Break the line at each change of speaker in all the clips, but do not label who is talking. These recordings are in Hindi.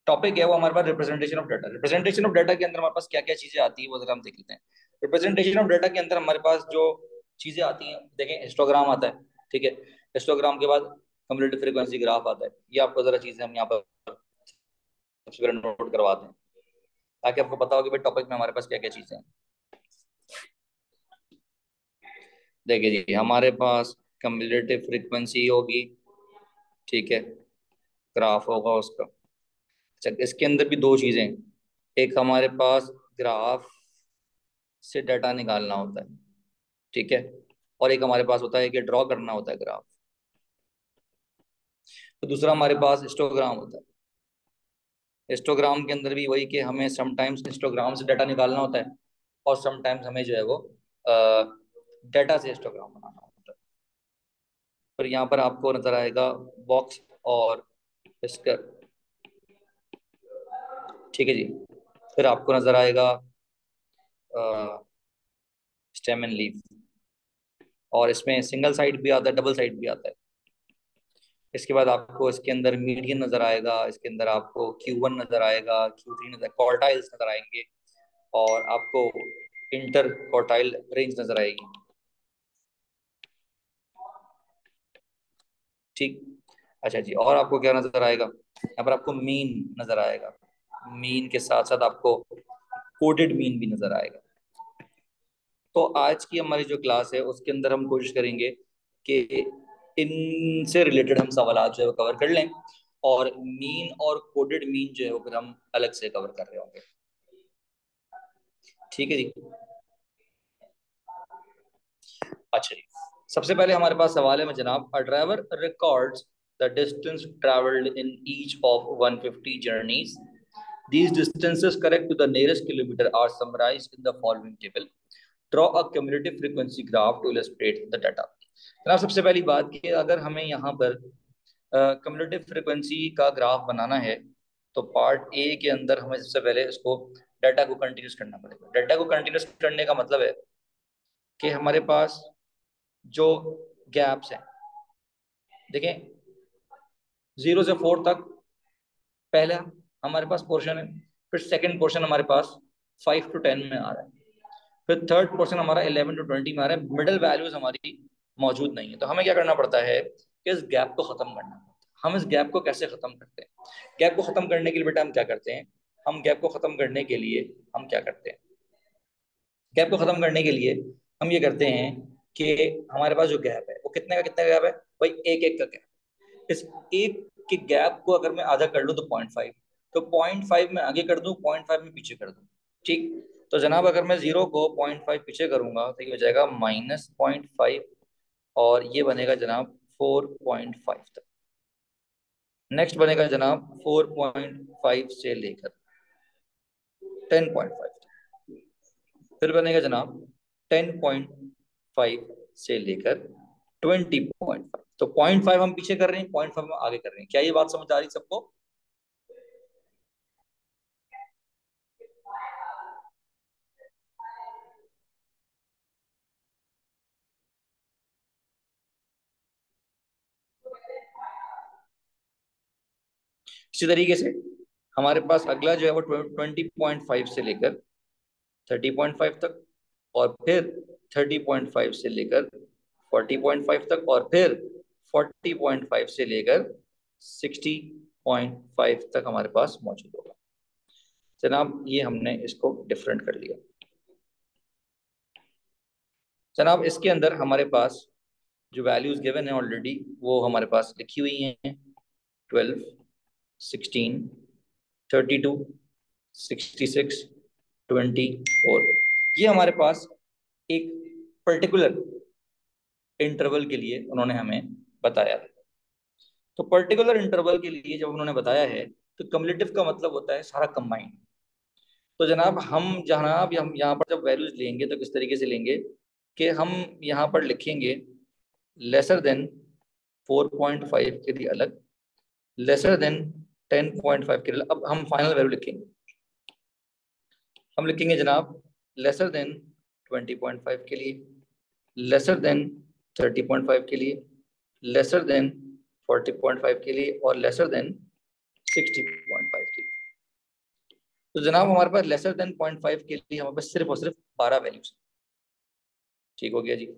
टॉपिक है वो हमारे पास representation of data. Representation of data के अंदर हमारे पास क्या क्या चीजें आती है वो जरा हम देख लेते हैं। रिप्रेजेंटेशन ऑफ डाटा के अंदर हमारे पास जो चीजें आती हैं, देखें हिस्टोग्राम आता है, ठीक है। हिस्टोग्राम के बाद कम्युलेटिव फ्रीक्वेंसी ग्राफ आता है। ये आपको जरा चीजें हम यहाँ पर सबसे पहले नोट करवाते हैं ताकि आपको पता हो कि भाई टॉपिक में हमारे पास क्या क्या चीजें हैं। देखिए जी, हमारे पास कम्युलेटिव फ्रीक्वेंसी होगी, ठीक है, ग्राफ होगा उसका। अच्छा, इसके अंदर भी दो चीजें हैं। एक हमारे पास ग्राफ से डाटा निकालना होता है, ठीक है, और एक हमारे पास होता है कि ड्रॉ करना होता है ग्राफ। तो दूसरा हमारे पास हिस्टोग्राम होता है। हिस्टोग्राम के अंदर भी वही कि हमें समटाइम्स हिस्टोग्राम से डाटा निकालना होता है और समटाइम्स हमें जो है वो डाटा से हिस्टोग्राम बनाना होता है। पर यहाँ पर आपको नजर आएगा बॉक्स और इसका, ठीक है जी। फिर आपको नजर आएगा स्टेम एंड लीफ, और इसमें सिंगल साइड भी आता है, डबल साइड भी आता है। इसके बाद आपको इसके अंदर मीडियन नजर आएगा, इसके अंदर आपको Q1 नजर आएगा, Q3 नजर, क्वार्टाइल्स नजर आएंगे, और आपको इंटर क्वार्टाइल रेंज नजर आएगी, ठीक। अच्छा जी, और आपको क्या नजर आएगा, यहाँ पर आपको मीन नजर आएगा। मीन के साथ साथ आपको कोडेड मीन भी नजर आएगा। तो आज की हमारी जो क्लास है उसके अंदर हम कोशिश करेंगे कि इनसे रिलेटेड हम सवाल जो है वो कवर कर लें, और मीन और कोडेड मीन जो है वो फिर हम अलग से कवर कर रहे होंगे, ठीक है जी। अच्छा जी, सबसे पहले हमारे पास सवाल है जनाब, a driver records the distance travelled in each of 150 journeys. These distances correct to the nearest kilometer are summarized in the following table. Draw a cumulative frequency graph to illustrate the data. जनाब सबसे पहली बात कि अगर हमें यहाँ पर कम्युलेटिव फ्रीक्वेंसी का ग्राफ बनाना है तो पार्ट ए के अंदर हमें सबसे पहले इसको डाटा को कंटिन्यूस करना पड़ेगा। डाटा को कंटिन्यूस करने का मतलब है कि हमारे पास जो गैप्स हैं, देखें 0 से 4 तक पहला हमारे पास पोर्शन है, फिर सेकंड पोर्शन हमारे पास 5 to 10 में आ रहा है, फिर थर्ड पोर्शन हमारा 11 to 20 में आ रहा है। मिडिल वैल्यूज हमारी मौजूद नहीं है। तो हमें क्या करना पड़ता है कि इस गैप को खत्म करना पड़ता है। हम इस गैप को कैसे खत्म करते हैं? गैप को खत्म करने के लिए बेटा हम क्या करते हैं, हम गैप को खत्म करने के लिए हम क्या करते हैं, गैप को खत्म करने के लिए हम ये करते हैं कि हमारे पास जो गैप है वो कितने का कितना गैप है भाई, एक एक का गैप। इस एक के गैप को अगर मैं आधा कर लूँ तो 0.5, तो 0.5 में आगे कर दूं, 0.5 में पीछे कर दूं, ठीक। तो जनाब अगर मैं 0 को 0.5 पीछे करूंगा तो ये हो जाएगा -0.5, और ये बनेगा जनाब 4.5 तक। नेक्स्ट बनेगा जनाब 4.5 से लेकर 10.5 तक। फिर बनेगा जनाब 10.5 से लेकर 20.5। तो 0.5 हम पीछे कर रहे हैं, 0.5 हम आगे कर रहे हैं। क्या ये बात समझ आ रही सबको? इसी तरीके से हमारे पास अगला जो है वो 20.5 से लेकर 30.5 तक, और फिर 30.5 से लेकर 40.5 तक, और फिर 40.5 से लेकर 60.5 तक हमारे पास मौजूद होगा। जनाब ये हमने इसको डिफरेंट कर लिया। जनाब इसके अंदर हमारे पास जो वैल्यूज गिवन है ऑलरेडी वो हमारे पास लिखी हुई हैं, 12, 16, 32, 66, 24। ये हमारे पास एक पर्टिकुलर इंटरवल के लिए उन्होंने हमें बताया है। तो पर्टिकुलर इंटरवल के लिए जब उन्होंने बताया है तो कम्युलेटिव का मतलब होता है सारा कंबाइंड। तो जनाब हम यहाँ पर जब वैल्यूज लेंगे तो किस तरीके से लेंगे कि हम यहाँ पर लिखेंगे लेसर देन 4.5 के लिए अलग, लेसर देन 10.5 के लिए अलग। अब हम फाइनल वैल्यू लिखेंगे, हम लिखेंगे जनाब लेसर देन 20.5 के लिए, लेसर देन 30.5 के लिए, लेसर देन 40.5 के लिए, और लेसर देन 60.5 के लिए। तो जनाब हमारे पास लेसर देन 0.5 के लिए हमारे पास सिर्फ और सिर्फ 12 वैल्यूज। ठीक हो गया जी।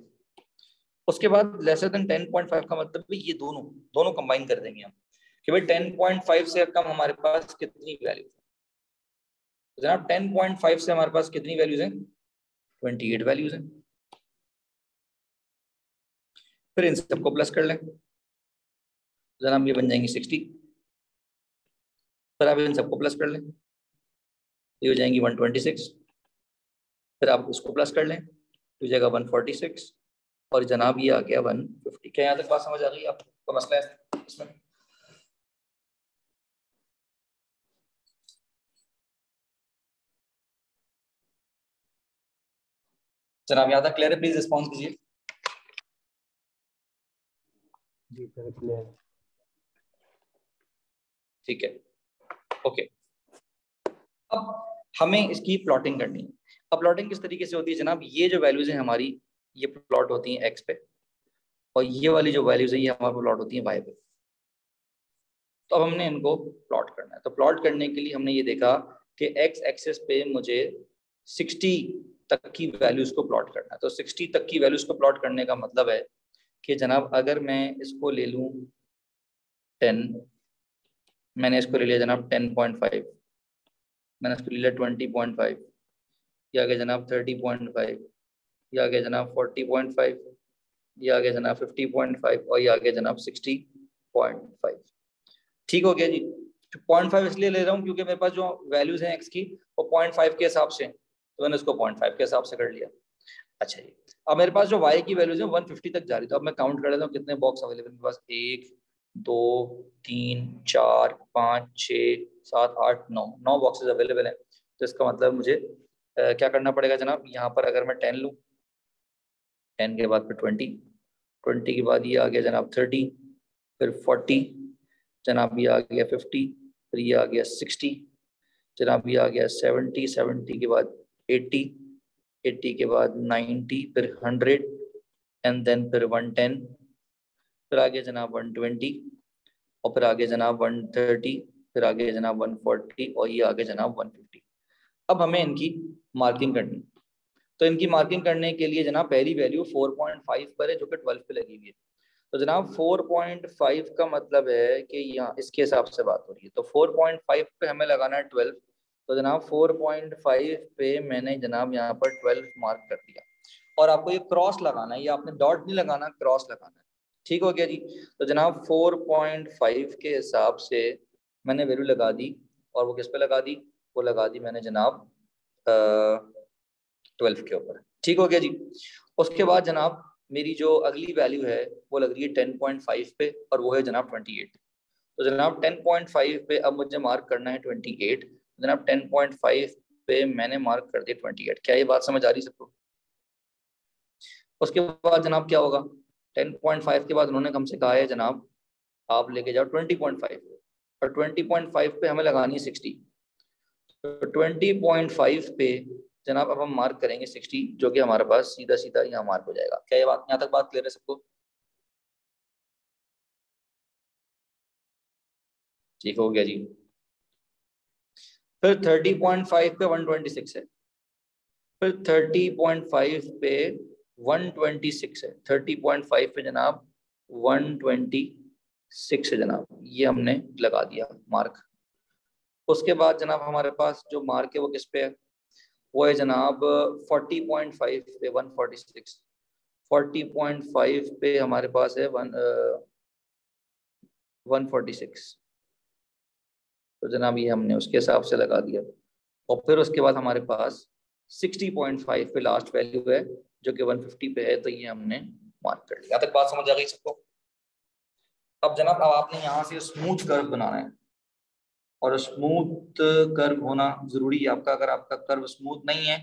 उसके बाद लेसर देन 10.5 का मतलब भी ये दोनों दोनों कंबाइन कर देंगे हम कि भाई 10.5 से कम हमारे पास कितनी वैल्यूज है। तो जनाब 10.5 से हमारे पास कितनी वैल्यूज हैं? 28 वैल्यूज हैं। फिर इन सबको प्लस कर लें, जनाब ये बन जाएंगी 60। फिर आप इन सबको प्लस कर लें, ये हो जाएंगी 126। फिर आप इसको प्लस कर लें तो जाएगा 146। और जनाब ये आ गया 150। क्या यहाँ तक बात समझ आ गई आपको? मसला है इसमें? जनाब यहाँ तक क्लियर है? प्लीज रिस्पॉन्स कीजिए।
जी सर क्लियर।
ठीक है, ओके। अब हमें इसकी प्लॉटिंग करनी है। अब प्लॉटिंग किस तरीके से होती है जनाब? ये जो वैल्यूज हैं हमारी, ये प्लॉट होती हैं एक्स पे, और ये वाली जो वैल्यूज है ये हमारे प्लॉट होती हैं वाई पे। तो अब हमने इनको प्लॉट करना है। तो प्लॉट करने के लिए हमने ये देखा कि एक्स एक्सिस पे मुझे 60 तक की वैल्यूज को प्लॉट करना है। तो 60 तक की वैल्यूज को प्लॉट करने का मतलब है कि जनाब अगर मैं इसको ले लूँ 10, मैंने इसको ले लिया जनाब 10.5, मैंने इसको ले लिया 20.5, ये आ गया जनाब 30.5, ये आ गया जनाब 40.5, ये आ गया जनाब 50.5, और ये आ गया जनाब 60.5। ठीक हो गया जी। 0.5 इसलिए ले रहा हूँ क्योंकि मेरे पास जो वैल्यूज हैं एक्स की वो 0.5 के हिसाब से, तो मैंने उसको 0.5 के हिसाब से कर लिया। अच्छा जी, अब मेरे पास जो वाई की वैल्यूज है 150 तक जा रही है। तो अब मैं काउंट कर लेता हूँ कितने बॉक्स अवेलेबल मेरे पास। 1 2 3 4 5 6 7 8 9, 9 बॉक्सेस अवेलेबल हैं। तो इसका मतलब मुझे क्या करना पड़ेगा जनाब? यहाँ पर अगर मैं 10 लूँ, 10 के बाद फिर 20, 20 के बाद ये आ गया जनाब 30, फिर 40, जनाब ये आ गया 50, फिर ये आ गया 60, जनाब ये आ गया 70, 70 के बाद 80, 80 के बाद 90, फिर 100, एंड देन फिर 110, फिर आगे जनाब 120, और फिर आगे जनाब 130, फिर आगे जनाब 140, और ये आगे जनाब 150। अब हमें इनकी मार्किंग करनी। तो इनकी मार्किंग करने के लिए जनाब पहली वैल्यू 4.5 पर है जो कि 12 पे लगी हुई है। तो जनाब 4.5 का मतलब है कि यहाँ इसके हिसाब से बात हो रही है। तो 4.5 पे हमें लगाना है 12। तो जनाब 4.5 पे मैंने जनाब यहाँ पर 12 मार्क कर दिया। और आपको ये क्रॉस लगाना है, ये आपने डॉट नहीं लगाना, क्रॉस लगाना है। ठीक हो गया जी। तो जनाब 4.5 के हिसाब से मैंने वैल्यू लगा दी, और वो किस पे लगा दी? वो लगा दी मैंने जनाब 12 के ऊपर। ठीक हो गया जी। उसके बाद जनाब मेरी जो अगली वैल्यू है वो लग रही है 10.5 पे, और वो है जनाब 28। तो जनाब 10.5 पे अब मुझे मार्क करना है 28। जनाब 10.5 पे मैंने मार्क कर दिया 28। क्या ये बात समझ आ रही सबको? उसके बाद जनाब क्या होगा? 10.5 के बाद उन्होंने हमसे कहा है जनाब आप लेके जाओ 20.5, और 20.5 पे हमें लगानी है 60। तो 20.5 पे जनाब अब हम मार्क करेंगे 60, जो कि हमारे पास सीधा सीधा यहाँ मार्क हो जाएगा। क्या ये बात यहाँ तक बात क्लियर है सबको? ठीक हो गया जी। फिर 30.5 पे 126 है, फिर 30.5 पे 126 है, 30.5 पे जनाब 126 है जनाब, ये हमने लगा दिया मार्क। उसके बाद जनाब हमारे पास जो मार्क है वो किस पे है? वो है जनाब 40.5 पे 146। 40.5 पे हमारे पास है 146। तो जनाब ये हमने उसके हिसाब से लगा दिया। और फिर उसके बाद हमारे पास 60.5 पे लास्ट वैल्यू है जो कि 150 पे है, तो ये हमने मार्क कर लिया। यहाँ तक बात समझ आ गई सबको? अब जनाब अब आपने यहाँ से स्मूथ कर्व बनाना है, और स्मूथ कर्व होना जरूरी है आपका। अगर आपका कर्व स्मूथ नहीं है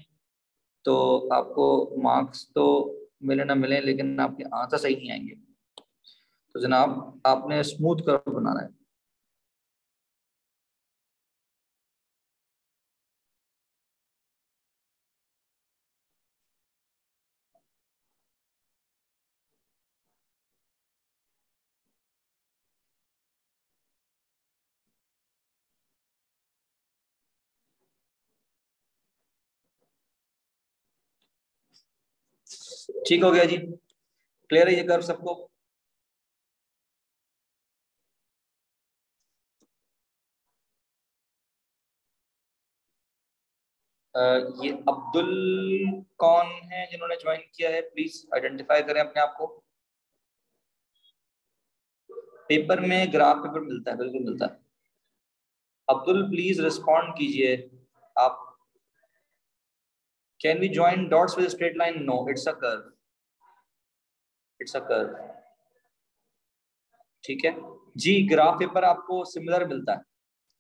तो आपको मार्क्स तो मिले ना मिले, लेकिन आपके आंसर सही नहीं आएंगे। तो जनाब आपने स्मूथ कर्व बनाना है। ठीक हो गया जी, क्लियर है ये कर्व सबको? ये अब्दुल कौन है जिन्होंने ज्वाइन किया है, प्लीज आइडेंटिफाई करें अपने आप को। पेपर में ग्राफ पेपर मिलता है, बिल्कुल मिलता है। अब्दुल प्लीज रिस्पॉन्ड कीजिए आप। Can we join dots with straight line? No, it's a curve, it's a curve. ठीक है जी, ग्राफ पेपर आपको सिमिलर मिलता है,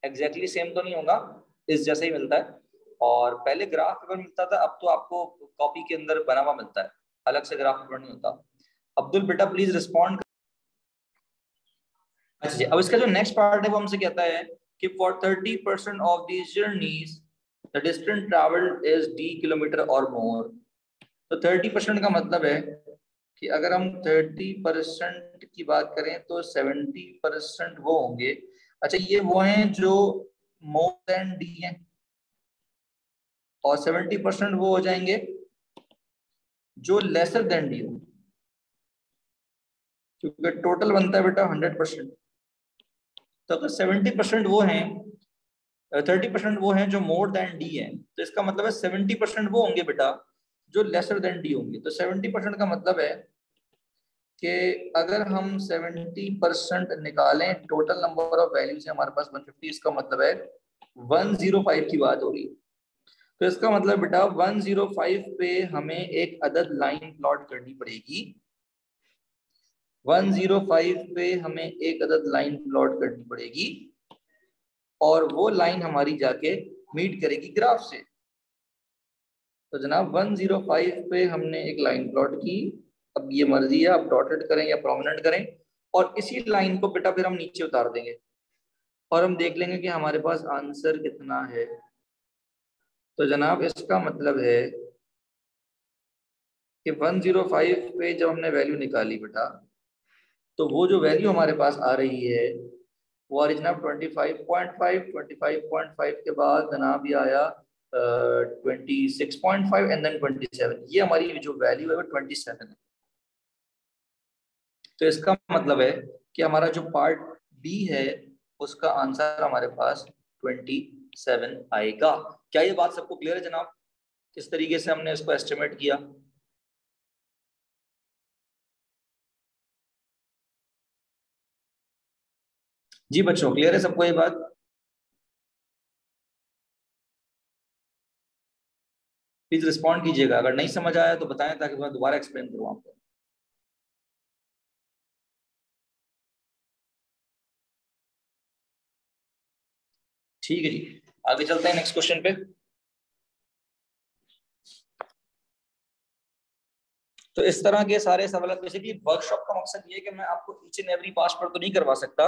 एग्जैक्टली सेम तो नहीं होगा, इस जैसे ही मिलता है। और पहले ग्राफ पेपर मिलता था, अब तो आपको कॉपी के अंदर बना हुआ मिलता है, अलग से ग्राफ पेपर नहीं होता। अब्दुल बेटा प्लीज रिस्पॉन्ड। अच्छा जी, अब इसका जो नेक्स्ट पार्ट है वो हमसे कहता है कि for 30% of these journeys the distance travelled is d kilometre और मोर। तो 30% का मतलब है कि अगर हम 30% की बात करें तो 70% वो होंगे। अच्छा, ये वो हैं जो मोर देन d हैं, और 70% वो हो जाएंगे जो लेसर देन d हो, क्योंकि टोटल बनता है बेटा 100%। तो अगर 70% वो हैं, 30% वो हैं जो मोर देन डी है, तो इसका मतलब है 70% वो होंगे बेटा जो लेसर देन डी होंगे। तो 70% का मतलब है कि अगर हम 70% निकालें, टोटल नंबर ऑफ वैल्यूज है हमारे पास 150, इसका मतलब है 105 की बात हो रही है। तो इसका मतलब बेटा 105 पे हमें एक अदद लाइन प्लॉट करनी पड़ेगी। 105 पे हमें एक अदद लाइन प्लॉट करनी पड़ेगी, और वो लाइन हमारी जाके मीट करेगी ग्राफ से। तो जनाब 105 पे हमने एक लाइन प्लॉट की। अब ये मर्जी है आप डॉटेड करें या प्रोमिनेंट करें, और इसी लाइन को बेटा फिर हम नीचे उतार देंगे और हम देख लेंगे कि हमारे पास आंसर कितना है। तो जनाब इसका मतलब है कि 105 पे जब हमने वैल्यू निकाली बेटा, तो वो जो वैल्यू हमारे पास आ रही है वो आ रही जनाब 25.5। 25.5 के बाद जनाब ये आया 26.5 एंड देन 27। ये हमारी जो वैल्यू है वो 27 है। तो इसका मतलब है कि हमारा जो पार्ट बी है उसका आंसर हमारे पास 27 आएगा। क्या ये बात सबको क्लियर है जनाब, किस तरीके से हमने इसको एस्टिमेट किया? जी बच्चों, क्लियर है सबको ये बात? प्लीज रिस्पॉन्ड कीजिएगा, अगर नहीं समझ आया तो बताएं ताकि मैं दोबारा एक्सप्लेन करूँ आपको। ठीक है जी, आगे चलते हैं नेक्स्ट क्वेश्चन पे। तो इस तरह के सारे सवाल, बेसिकली वर्कशॉप का मकसद ये है कि मैं आपको ईच एंड एवरी पास पर तो नहीं करवा सकता,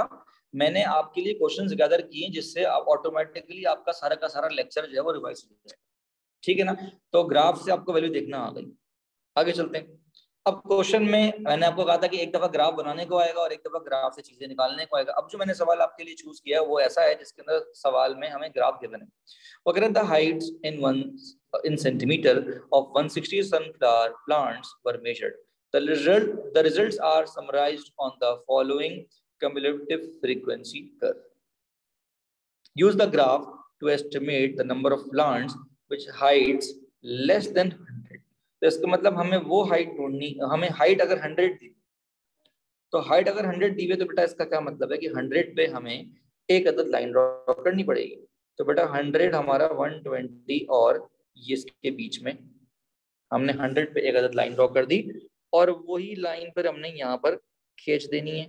मैंने आपके लिए क्वेश्चंस गैदर किए जिससे आप ऑटोमेटिकली आपका सारा का सारा लेक्चर जो है वो रिवाइज हो जाए। ठीक है ना? तो ग्राफ से आपको वैल्यू देखना आ गई। आगे चलते हैं। अब क्वेश्चन में मैंने आपको कहा था कि एक दफा ग्राफ बनाने को आएगा और एक दफा ग्राफ से चीजें निकालने को आएगा। अब जो मैंने सवाल आपके लिए चूज किया है वो ऐसा है जिसके अंदर सवाल में हमें ग्राफ गिवन है। अगर the Heights in centimeter of 160 sunflower plants were measured. The results are summarized on the following cumulative frequency curve. Use the graph to estimate the number of plants which heights less than 100. तो इसका मतलब हमें वो हाइट ढूंढनी, हमें हाइट अगर 100 दी, तो हाइट अगर 100 दी हुई तो बेटा इसका क्या मतलब है कि 100 पे हमें एक अदद लाइन ड्रॉ करनी पड़ेगी। तो बेटा 100 हमारा 120 और ये इसके बीच में हमने 100 पे एक अदद लाइन ड्रॉ कर दी, और वही लाइन पर हमने यहाँ पर खींच देनी है।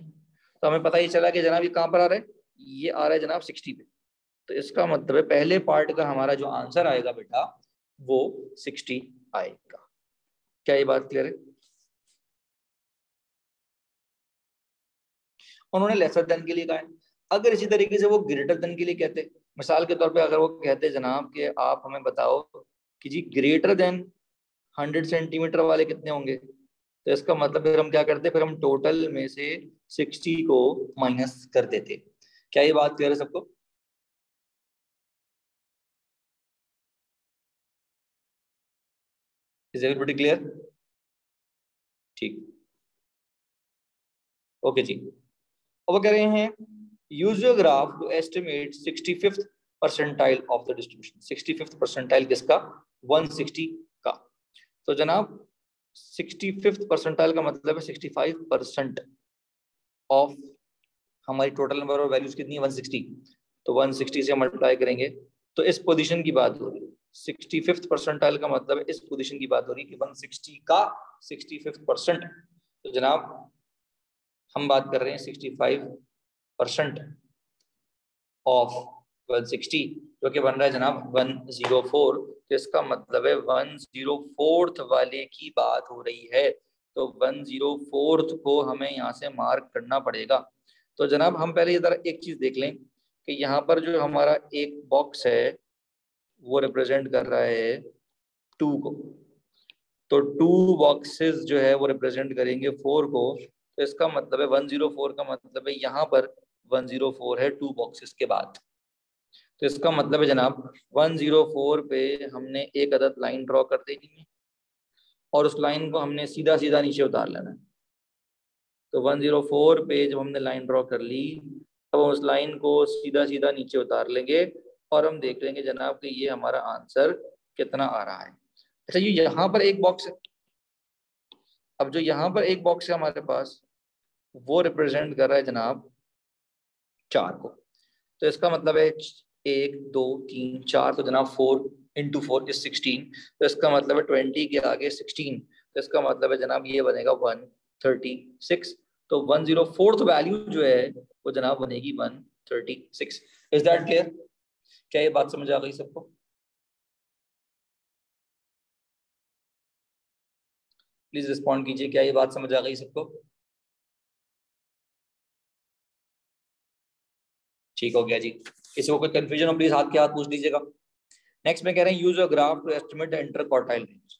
तो हमें पता ही चला कि जनाब ये कहाँ पर आ रहा है, ये आ रहा है जनाब 60 पे। तो इसका मतलब है पहले पार्ट का हमारा जो आंसर आएगा बेटा वो 60 आएगा। क्या ये बात क्लियर है? उन्होंने लेसर देन के लिए कहा है। अगर इसी तरीके से वो ग्रेटर देन के लिए कहते, मिसाल के तौर पे अगर वो कहते जनाब कि आप हमें बताओ कि जी ग्रेटर देन 100 सेंटीमीटर वाले कितने होंगे, तो इसका मतलब फिर हम क्या करते, फिर हम टोटल में से 60 को माइनस कर देते। क्या ये बात क्लियर है सबको? Is everybody clear? ठीक, ओके जी। अब वो कह रहे हैं use your graph to estimate 65th percentile of the distribution. 65th percentile किसका? 160 का। तो जनाब 65th परसेंटाइल का मतलब है 65% ऑफ हमारी टोटल नंबर ऑफ वैल्यूज कितनी है? 160। तो 160 से मल्टीप्लाई करेंगे तो इस पोजीशन की बात हो रही है। 65th परसेंटाइल का मतलब है इस पोजीशन की बात हो रही है कि 160 का 65%। तो जनाब हम बात कर रहे हैं 65% ऑफ 160 जो कि बन रहा है जनाब 104। तो इसका मतलब है 104th वाले की बात हो रही है। तो 104th को हमें यहाँ से मार्क करना पड़ेगा। तो जनाब हम पहले इधर एक चीज देख लें कि यहाँ पर जो हमारा एक बॉक्स है वो रिप्रेजेंट कर रहा है 2 को। तो 2 बॉक्सेस जो है वो रिप्रेजेंट करेंगे 4 को। तो इसका मतलब है 104 का मतलब है यहाँ पर 104 है 2 बॉक्सेस के बाद। तो इसका मतलब है जनाब 104 पे हमने एक अदद लाइन ड्रॉ कर देनी है और उस लाइन को हमने सीधा सीधा नीचे उतार लेना है। तो 104 पे जब हमने लाइन ड्रॉ कर ली तब हम उस लाइन को सीधा सीधा नीचे उतार लेंगे और हम देख लेंगे जनाब कि ये हमारा आंसर कितना आ रहा है। अच्छा, ये यहाँ पर एक बॉक्स है। अब जो यहाँ पर एक बॉक्स है हमारे पास वो रिप्रेजेंट कर रहा है जनाब 4 को। तो इसका मतलब है 1 2 3 4। तो जनाब 4 इंटू 4 इज 16। तो इसका मतलब है 20 के आगे 16। तो इसका मतलब है जनाब ये बनेगा 136। तो 104th वैल्यू जो है वो जनाब बनेगी 136। Is that clear? क्या ये बात समझ आ गई सबको? प्लीज रिस्पॉन्ड कीजिए, क्या ये बात समझ आ गई सबको? ठीक हो गया जी। किसी को कोई कंफ्यूजन हो प्लीज हाथ के हाथ पूछ लीजिएगा। नेक्स्ट में कह रहे हैं use a graph to estimate the inter quartile range.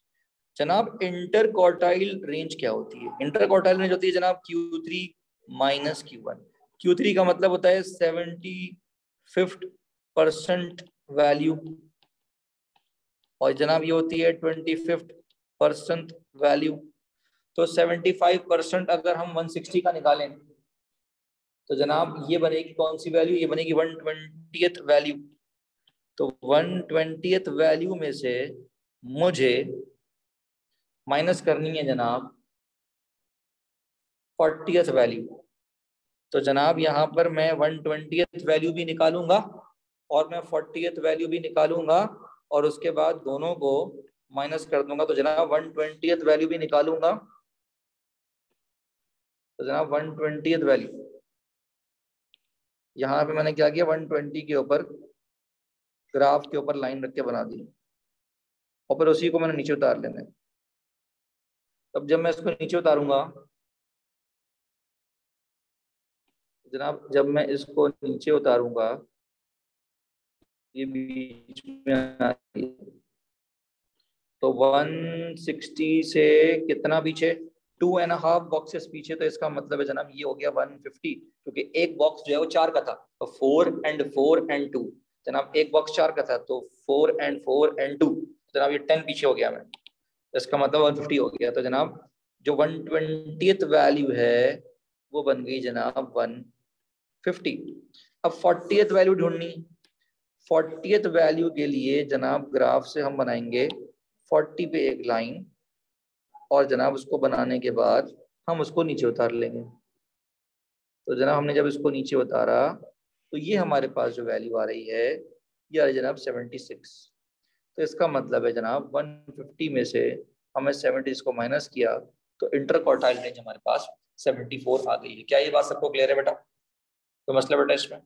जनाब इंटर क्वार्टाइल रेंज क्या होती है? इंटर क्वार्टाइल रेंज होती है जनाब Q3 माइनस Q1। Q3 का मतलब होता है 75th वैल्यू और जनाब ये होती है 25th वैल्यू। तो 75% अगर हम 160 का निकालें तो जनाब ये बनेगी कौन सी वैल्यू? ये बनेगी 120th वैल्यू। तो 120th वैल्यू में से मुझे माइनस करनी है जनाब 40th वैल्यू। तो जनाब यहाँ पर मैं 120th वैल्यू भी निकालूंगा और मैं 40th वैल्यू भी निकालूंगा और उसके बाद दोनों को माइनस कर दूंगा। तो जनाब 120th वैल्यू भी निकालूंगा। तो जनाब 120th वैल्यू यहाँ पे मैंने क्या किया 120 के ऊपर ग्राफ के ऊपर लाइन रख के बना दी और फिर उसी को मैंने नीचे उतार लेना है। तब जब मैं इसको नीचे उतारूंगा जनाब, जब मैं इसको नीचे उतारूंगा ये बीच में आ रही है। तो 160 से कितना पीछे? 2.5 बॉक्सेस पीछे। तो इसका मतलब है जनाब ये हो गया 150 क्योंकि एक बॉक्स जो है वो 4 का था। तो 4 and 2 जनाब एक बॉक्स 4 का था तो 4 and 2 जनाब ये 10 पीछे हो गया मैं। तो इसका मतलब 150 हो गया। तो जनाब जो 120th वैल्यू है वो बन गई जनाब 150। अब 40th वैल्यू ढूंढनी। 40th वैल्यू के लिए जनाब ग्राफ से हम बनाएंगे 40 पे एक लाइन और जनाब उसको बनाने के बाद हम उसको नीचे उतार लेंगे। तो जनाब हमने जब इसको नीचे उतारा तो ये हमारे पास जो वैल्यू आ रही है ये आ रही है जनाब 76। तो इसका मतलब है जनाब 150 में से हमें 70 को माइनस किया तो इंटर क्वार्टाइल रेंज हमारे पास 74 आ गई है। क्या ये बात सबको क्लियर है बेटा? तो मसला बेटा इसमें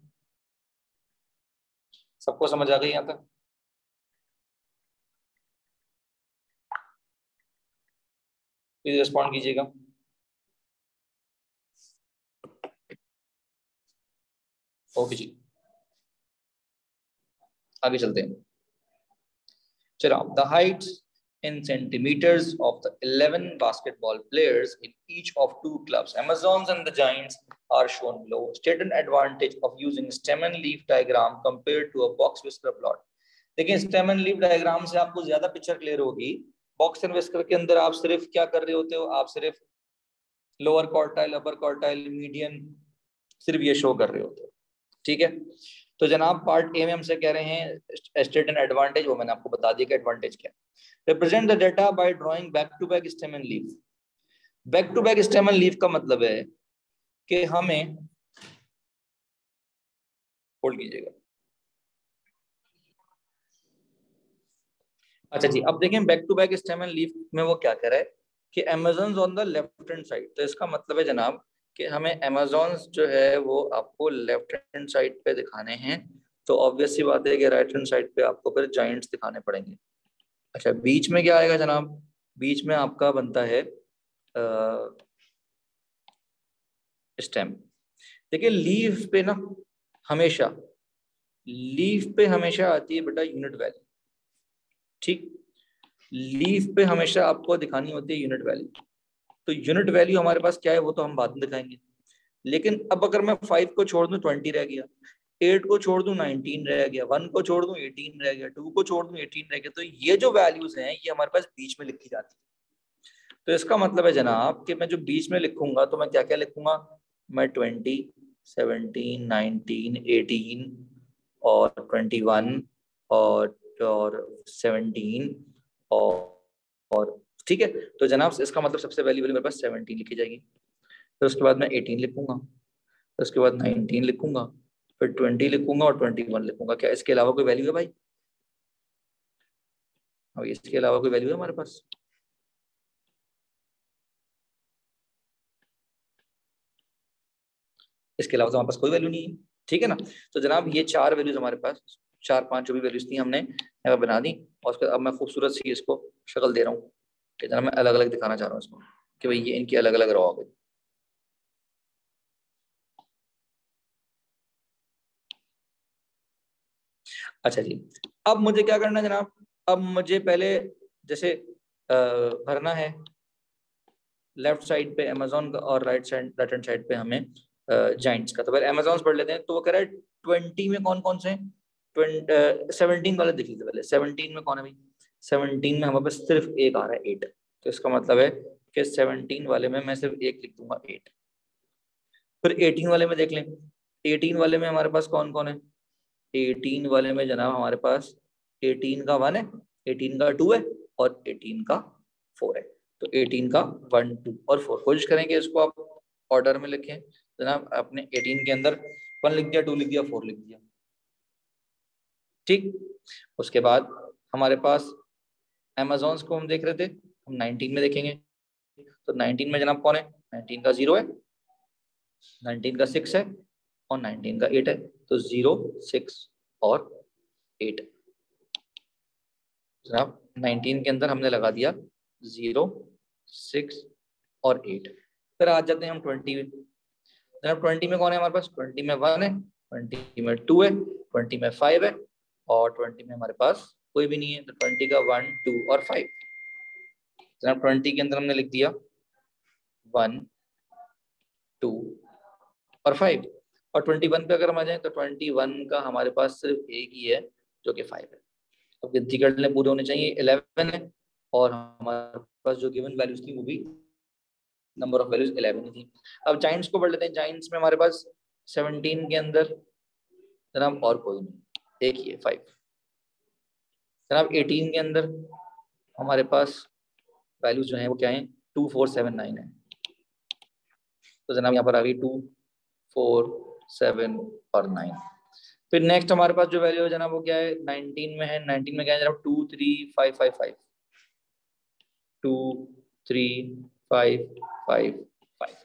सबको समझ आ गई यहाँ तक? प्लीज रिस्पॉन्ड कीजिएगा। ओके जी, आगे चलते हैं। चलो, the heights in centimeters of the 11 basketball players in each of 2 clubs, Amazons and the Giants, are shown below. State an advantage of using stem and leaf diagram compared to a box whisker plot. देखिए स्टेम एंड लीफ डायग्राम से आपको ज्यादा पिक्चर क्लियर होगी। बॉक्स एंड विस्कर के अंदर आप सिर्फ क्या कर रहे होते हो? आप सिर्फ लोअर क्वार्टाइल, अपर क्वार्टाइल, मीडियन, सिर्फ ये शो कर रहे होते हैं। ठीक है, तो जनाब पार्ट ए में हमसे कह रहे हैं स्टेट एंड एडवांटेज, वो मैंने आपको बता दिया कि एडवांटेज क्या है। Represent the data by drawing back to back stem and leaf. Back to back stem and leaf का मतलब है कि हमें, होल्ड कीजिएगा, अच्छा जी, अब देखें back to back stem and leaf में वो क्या कह रहा है कि Amazons on the left hand side. तो इसका मतलब है जनाब कि हमें अमेज़न्स जो है वो आपको लेफ्ट हैंड साइड पे दिखाने हैं, तो ऑब्वियस सी बात है कि राइट हैंड साइड पे आपको फिर जाइंट्स दिखाने पड़ेंगे। अच्छा, बीच में क्या आएगा जनाब? बीच में आपका बनता है स्टेम। देखिए लीफ पे ना हमेशा, लीफ पे हमेशा आती है बेटा यूनिट वैल्यू। ठीक, लीफ पे हमेशा आपको दिखानी होती है यूनिट वैल्यू। तो यूनिट वैल्यू हमारे पास क्या है वो तो हम बाद में दिखाएंगे, लेकिन अब अगर मैं 5 को छोड़ दूं 20 रह गया, 8 को छोड़ दूं 19 रह गया, 1 को छोड़ दूं 18 रह गया, 2 को छोड़ दूं 18 रह गया, तो ये जो वैल्यूज हैं ये हमारे पास बीच में लिखी जाती है। तो इसका मतलब है जनाब कि मैं जो बीच में लिखूंगा तो मैं क्या क्या लिखूंगा? मैं 20, 17, 19, 18 और 21 और 17 और ठीक है। तो जनाब इसका मतलब सबसे पहली वैल्यू मेरे पास 17 लिखी जाएगी, फिर उसके बाद मैं 18 लिखूंगा, फिर उसके बाद 19 लिखूंगा, फिर 20 लिखूंगा और 21 लिखूंगा। क्या इसके अलावा कोई वैल्यू है भाई? अब इसके अलावा कोई वैल्यू है हमारे पास? इसके अलावा तो हमारे पास कोई वैल्यू नहीं है, ठीक है ना। तो जनाब ये 4 वैल्यूज हमारे पास, 4-5 जो भी वैल्यूज थी हमने यहाँ बना दी, और उसके अब मैं खूबसूरत सी इसको शक्ल दे रहा हूँ कि जनाब मैं अलग अलग दिखाना चाह रहा हूँ इसको कि भाई ये इनकी अलग अलग रो हो गई। अच्छा जी, अब मुझे क्या करना है जनाब? अब मुझे पहले जैसे भरना है लेफ्ट साइड पे अमेजोन का और राइट हैंड साइड पे हमें जाइंट्स का। तो पहले अमेजोन पढ़ लेते हैं। तो वो कह रहा है 20 में कौन कौन से हैं? 17 वाले देख लीजिए पहले। 17 में कौन है भाई? 17 में हमारे पास सिर्फ एक आ रहा है 8। तो इसका मतलब है कि 17 वाले में मैं सिर्फ एक लिख दूंगा 8। फिर 18 वाले में देख लें, 18 वाले में हमारे पास कौन कौन है? 18 वाले में जनाब हमारे पास 18 का 1 है, 18 का 2 है और 18 का 4 है। तो 18 का 1, 2 और 4, कोशिश करेंगे इसको आप ऑर्डर में लिखें। जनाब आपने 18 के अंदर 1 लिख दिया, 2 लिख दिया, 4 लिख दिया, ठीक। उसके बाद हमारे पास अमेजोन्स को हम देख रहे थे, हम 19 में देखेंगे। तो 19 में जनाब कौन है? 19 का 0 है, 19 का 6 है और 19 का 8 है। तो 0, 6 और 8 जनाब 19 के अंदर हमने लगा दिया 0, 6 और 8। फिर आ जाते हैं हम 20 में। जनाब 20 में कौन है हमारे पास? 20 में 1 है, 20 में 2 है, 20 में 5 है और 20 में हमारे पास कोई भी नहीं है। तो 20 का 1, 2 और 5। जनाब 20 के अंदर हमने लिख दिया 1, 2 और 5। और 21 पे अगर हम आ जाए तो 21 का हमारे पास सिर्फ एक ही है जो कि 5 है। अब गिनती कर लें, पूरे होने चाहिए। 11 है और हमारे पास जो गिवन वैल्यूज थी वो भी नंबर ऑफ वैल्यूज 11 ही थी। अब जाइंट्स को पढ़ लेते हैं। जाइंट्स में हमारे पास 17 के अंदर जनाब और कोई नहीं, एक ही है 5। जनाब 18 के अंदर हमारे पास वैल्यूज जो है वो क्या है? 2, 4, 7, 9 है। तो जनाब यहाँ पर आ गई 2, 4, 7 और 9। फिर नेक्स्ट हमारे पास जो वैल्यू है जनाब वो क्या है? 19 में है। 19 में क्या है जनाब? 2, 3, 5, 5, 5, 2, 3, 5, 5, 5।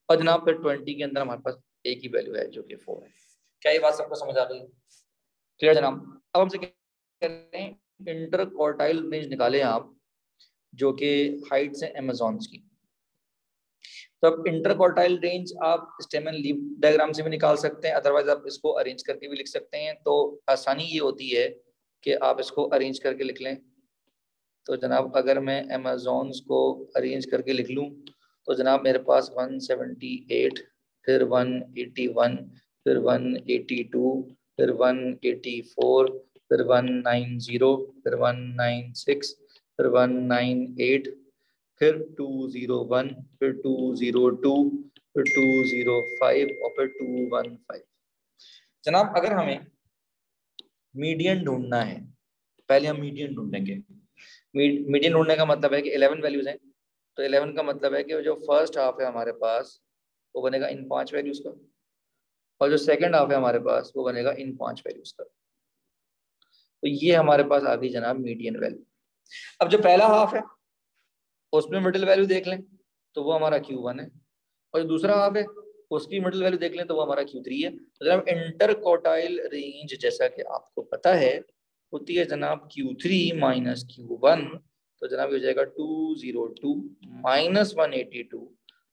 और जनाब फिर 20 के अंदर हमारे पास एक ही वैल्यू है जो कि 4 है। क्या ये बात सबको समझ आ रही है? क्लियर जनाब? अब हमसे कह रहे हैं इंटर क्वार्टाइल रेंज निकाले आप जो कि हाइट से अमेजॉन्स की। तो अब इंटर क्वार्टाइल रेंज आप स्टेम एंड लीफ डायग्राम से भी निकाल सकते हैं, अदरवाइज आप इसको अरेंज करके भी लिख सकते हैं। तो आसानी ये होती है कि आप इसको अरेंज करके लिख लें। तो जनाब अगर मैं अमेजॉन्स को अरेंज करके लिख लूँ तो जनाब मेरे पास 178, फिर 181, फिर 182, फिर 184, फिर 190, फिर 196, फिर 198, फिर 201, फिर 202, फिर 205 और फिर 215। जनाब अगर हमें मीडियन ढूंढना है, पहले हम मीडियन ढूंढेंगे। मीडियन ढूंढने का मतलब है कि 11 वैल्यूज हैं, तो 11 का मतलब है कि जो फर्स्ट हाफ है हमारे पास वो बनेगा इन 5 वैल्यूज का, और जो सेकंड हाफ है हमारे पास वो बनेगा इन 5 वैल्यूज का। तो ये हमारे पास आ गई जनाब मीडियन वैल्यू। अब जो पहला हाफ है उसमें मिडिल वैल्यू देख लें तो वो हमारा Q1 है, और जो दूसरा हाफ है उसकी मिडिल वैल्यू देख लें तो वो हमारा Q3 है। तो जनाब इंटर क्वार्टाइल रेंज जैसा कि आपको पता है होती है जनाब Q3 माइनस Q1, तो जनाब हो जाएगा 202 माइनस 182,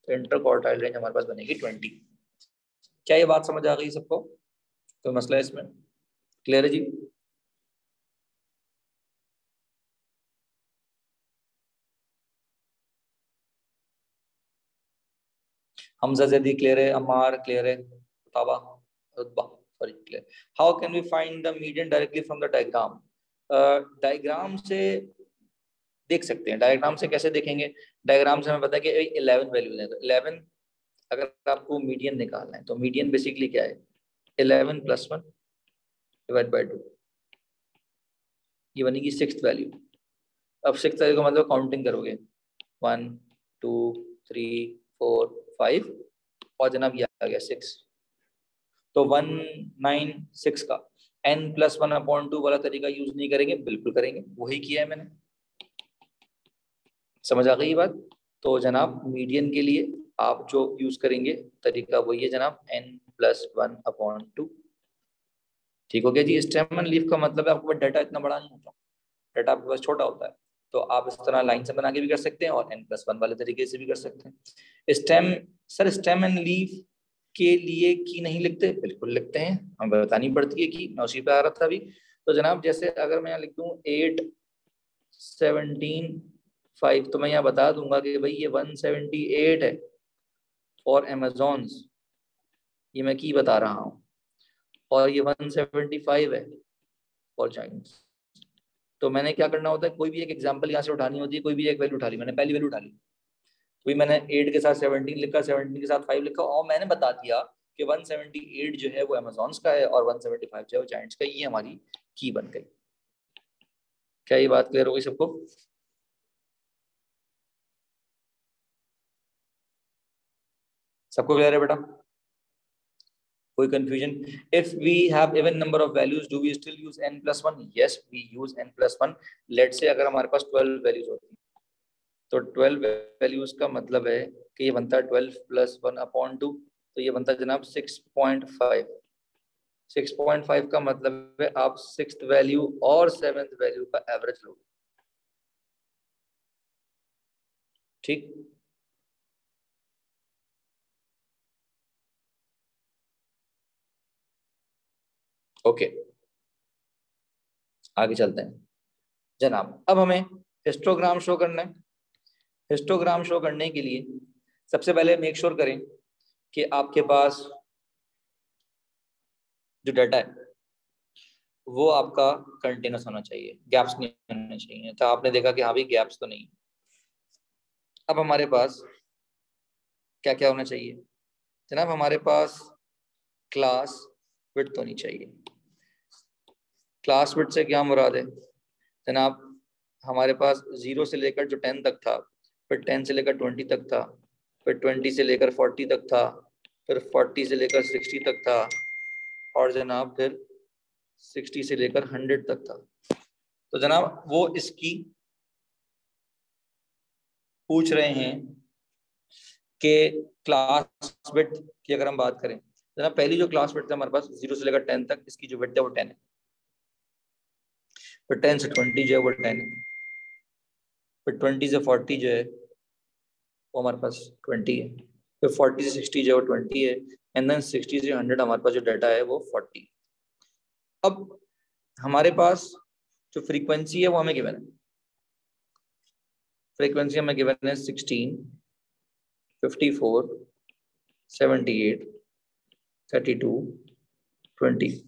तो इंटर क्वार्टाइल रेंज हमारे पास बनेगी 20। क्या ये बात समझ आ गई सबको? कोई मसला है इसमें? क्लियर है जी? हमजा जैदी क्लियर है, अमार क्लियर है, ताबा, रुतबा sorry clear. How can we find the median directly from the diagram? Diagram से देख सकते हैं। डायग्राम से कैसे देखेंगे? डायग्राम से हमें पता है कि 11 वैल्यूज है, तो 11 अगर आपको मीडियन निकालना है तो मीडियन बेसिकली क्या है? 11 प्लस 1 डिवाइड बाई 2, ये बनेगी 6th वैल्यू। अब 6th वैल्यू का मतलब काउंटिंग करोगे 1 2 3 4 5 और जनाब ये आ गया 6, तो 196 का n+1/2 वाला तरीका यूज नहीं करेंगे, बिल्कुल करेंगे, वही किया है मैंने। समझ आ गई ये बात? तो जनाब मीडियन के लिए आप जो यूज करेंगे तरीका वही है जनाब n+1/2। ठीक हो गया जी? स्टेम एंड लीफ का मतलब है आपके पास डाटा इतना बड़ा नहीं होता, डाटा आपके पास छोटा होता है, तो आप इस तरह लाइन से बना के भी कर सकते हैं और n+1 वाले तरीके से भी कर सकते हैं। Stem, sir stem and leaf के लिए की नहीं लिखते? बिल्कुल लिखते हैं, हमें बतानी पड़ती है कि नौशी पे आ रहा था अभी। तो जनाब जैसे अगर मैं यहाँ लिख दूँ 8 17 5, तो मैं यहाँ बता दूंगा कि भाई ये 178 है फॉर अमेजॉन्स, ये मैं की बता रहा हूँ, और ये 175 है फॉर जाइंट्स। तो मैंने क्या करना होता है, कोई भी एक एग्जांपल यहाँ से उठानी होती है, कोई भी एक वैल्यू उठा ली, मैंने पहली वैल्यू उठा ली, तो मैंने 8 के साथ 17 लिखा, 17 के साथ 5 लिखा, और मैंने बता दिया कि 178 जो है वो अमेजॉन्स का है और 175 जो है वो जाइंट्स का। ये हमारी की बन गई। क्या ये बात क्लियर हो गई सबको? सबको क्लियर है बेटा? कोई confusion? If we have even number of values do we still use n+1? Yes we use n+1। Let's say अगर हमारे पास 12 वैल्यूज होती तो 12 वैल्यूज का मतलब है कि ये बनता है 12 + 1/2, तो ये बनता है जनाब 6.5। 6.5 का मतलब है आप 6th वैल्यू और 7th वैल्यू का एवरेज लो। ठीक, ओके आगे चलते हैं जनाब। अब हमें हिस्टोग्राम शो करना है। हिस्टोग्राम शो करने के लिए सबसे पहले मेक श्योर करें कि आपके पास जो डाटा है वो आपका कंटिन्यूस होना चाहिए, गैप्स नहीं होने चाहिए। तो आपने देखा कि हाँ भाई गैप्स तो नहीं। अब हमारे पास क्या क्या होना चाहिए जनाब? हमारे पास क्लास विड्थ होनी चाहिए। क्लास विड्थ से क्या मुराद है जनाब? हमारे पास 0 से लेकर जो 10 तक था, फिर 10 से लेकर 20 तक था, फिर 20 से लेकर 40 तक था, फिर 40 से लेकर 60 तक था, और जनाब फिर 60 से लेकर 100 तक था। तो जनाब वो इसकी पूछ रहे हैं कि क्लास विड्थ की अगर हम बात करें, जनाब पहली जो क्लास विड्थ है हमारे पास 0 से लेकर 10 तक, इसकी जो विड्थ है वो 10 है। फिर 10 से 20 जो है वो 10 है। फिर 20 से 40 जो है वो हमारे पास 20 है। फिर 40 से 60 जो है वो 20 है। एंड देन 60 से 100 हमारे पास जो डाटा है वो 40। अब हमारे पास जो फ्रीक्वेंसी है वो हमें गिवन है। फ्रीक्वेंसी हमें गिवन है 16, 54, 78, 32, 20।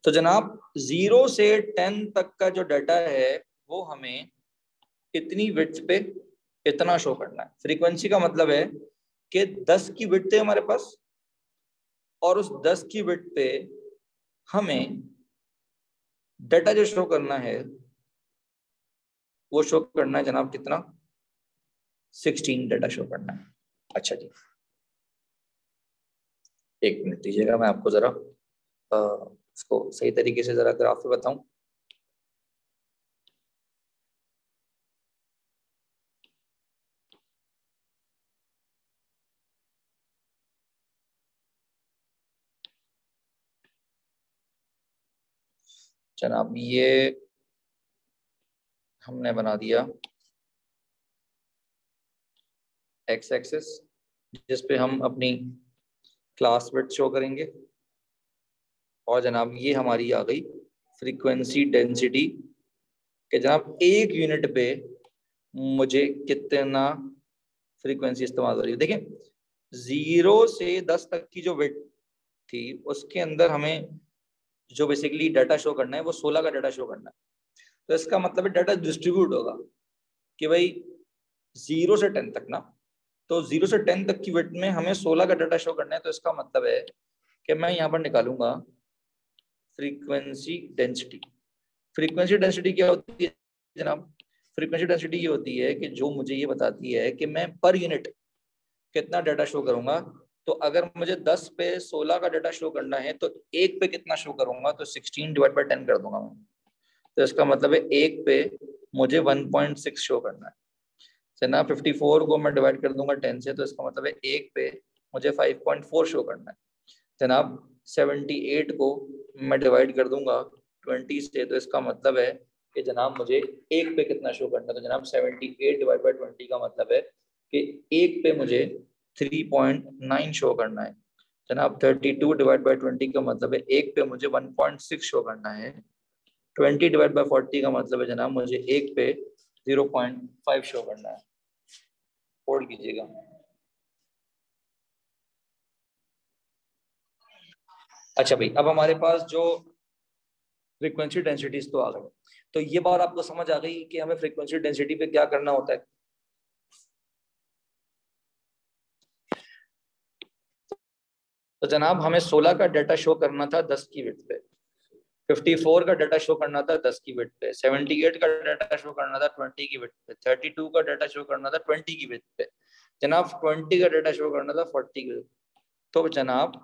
तो जनाब 0 से 10 तक का जो डाटा है वो हमें इतनी विड्थ पे इतना शो करना है। फ्रीक्वेंसी का मतलब है कि 10 की विड्थ है हमारे पास, और उस 10 की विड्थ पे हमें डाटा जो शो करना है वो शो करना है जनाब कितना, 16 डाटा शो करना है। अच्छा जी, एक मिनट दीजिएगा, मैं आपको जरा इसको सही तरीके से जरा ग्राफ पे बताऊं। जनाब ये हमने बना दिया एक्स एक्सिस, जिस पे हम अपनी क्लास विड्थ शो करेंगे, और जनाब ये हमारी आ गई फ्रीक्वेंसी डेंसिटी कि जनाब एक यूनिट पे मुझे कितना फ्रीक्वेंसी इस्तेमाल हो रही है। देखिए 0 से 10 तक की जो विड्थ थी उसके अंदर हमें जो बेसिकली डाटा शो करना है वो 16 का डाटा शो करना है। तो इसका मतलब है डाटा डिस्ट्रीब्यूट होगा कि भाई 0 से 10 तक ना, तो 0 से 10 तक की विड्थ में हमें 16 का डाटा शो करना है। तो इसका मतलब है कि मैं यहाँ पर निकालूंगा फ्रीक्वेंसी डेंसिटी। फ्रीक्वेंसी डेंसिटी क्या होती है जनाब? फ्रीक्वेंसी डेंसिटी ये होती है कि जो मुझे ये बताती है कि मैं पर यूनिट कितना डाटा शो करूंगा। तो अगर मुझे 10 पे 16 का डाटा शो करना है तो एक पे कितना शो करूंगा, तो 16 डिवाइड बाय 10 कर दूंगा मैं। तो इसका मतलब है एक पे मुझे 1.6 शो करना है। ना 54 को मैं डिवाइड कर दूंगा 10 से, तो इसका मतलब है एक पे मुझे 5.4 शो करना है। जनाब 78 को मैं डिवाइड कर दूंगा 20 से, तो इसका मतलब है कि जनाब मुझे एक पे कितना शो करना है। तो जनाब 78 डिवाइड बाई 20 का मतलब है कि एक पे मुझे 3.9 शो करना है। जनाब 32 डिवाइड बाई 20 का मतलब है एक पे मुझे 1.6 शो करना है। 20 डिवाइड बाई 40 का मतलब है जनाब मुझे एक पे 0.5 शो करना है। होल्ड कीजिएगा। अच्छा भाई, अब हमारे पास जो फ्रीक्वेंसी डेंसिटीज तो आ गई, तो ये बात आपको समझ आ गई कि हमें फ्रीक्वेंसी डेंसिटी पे क्या करना होता है। तो जनाब हमें 16 का डाटा शो करना था 10 की विड्थ पे, 54 का डाटा शो करना था 10 की विड्थ पे, 78 का डाटा शो करना था 20 की विड्थ पे, 32 का डाटा शो करना था 20 की विड्थ पे, जनाब 20 का डाटा शो करना था 40 की। तो जनाब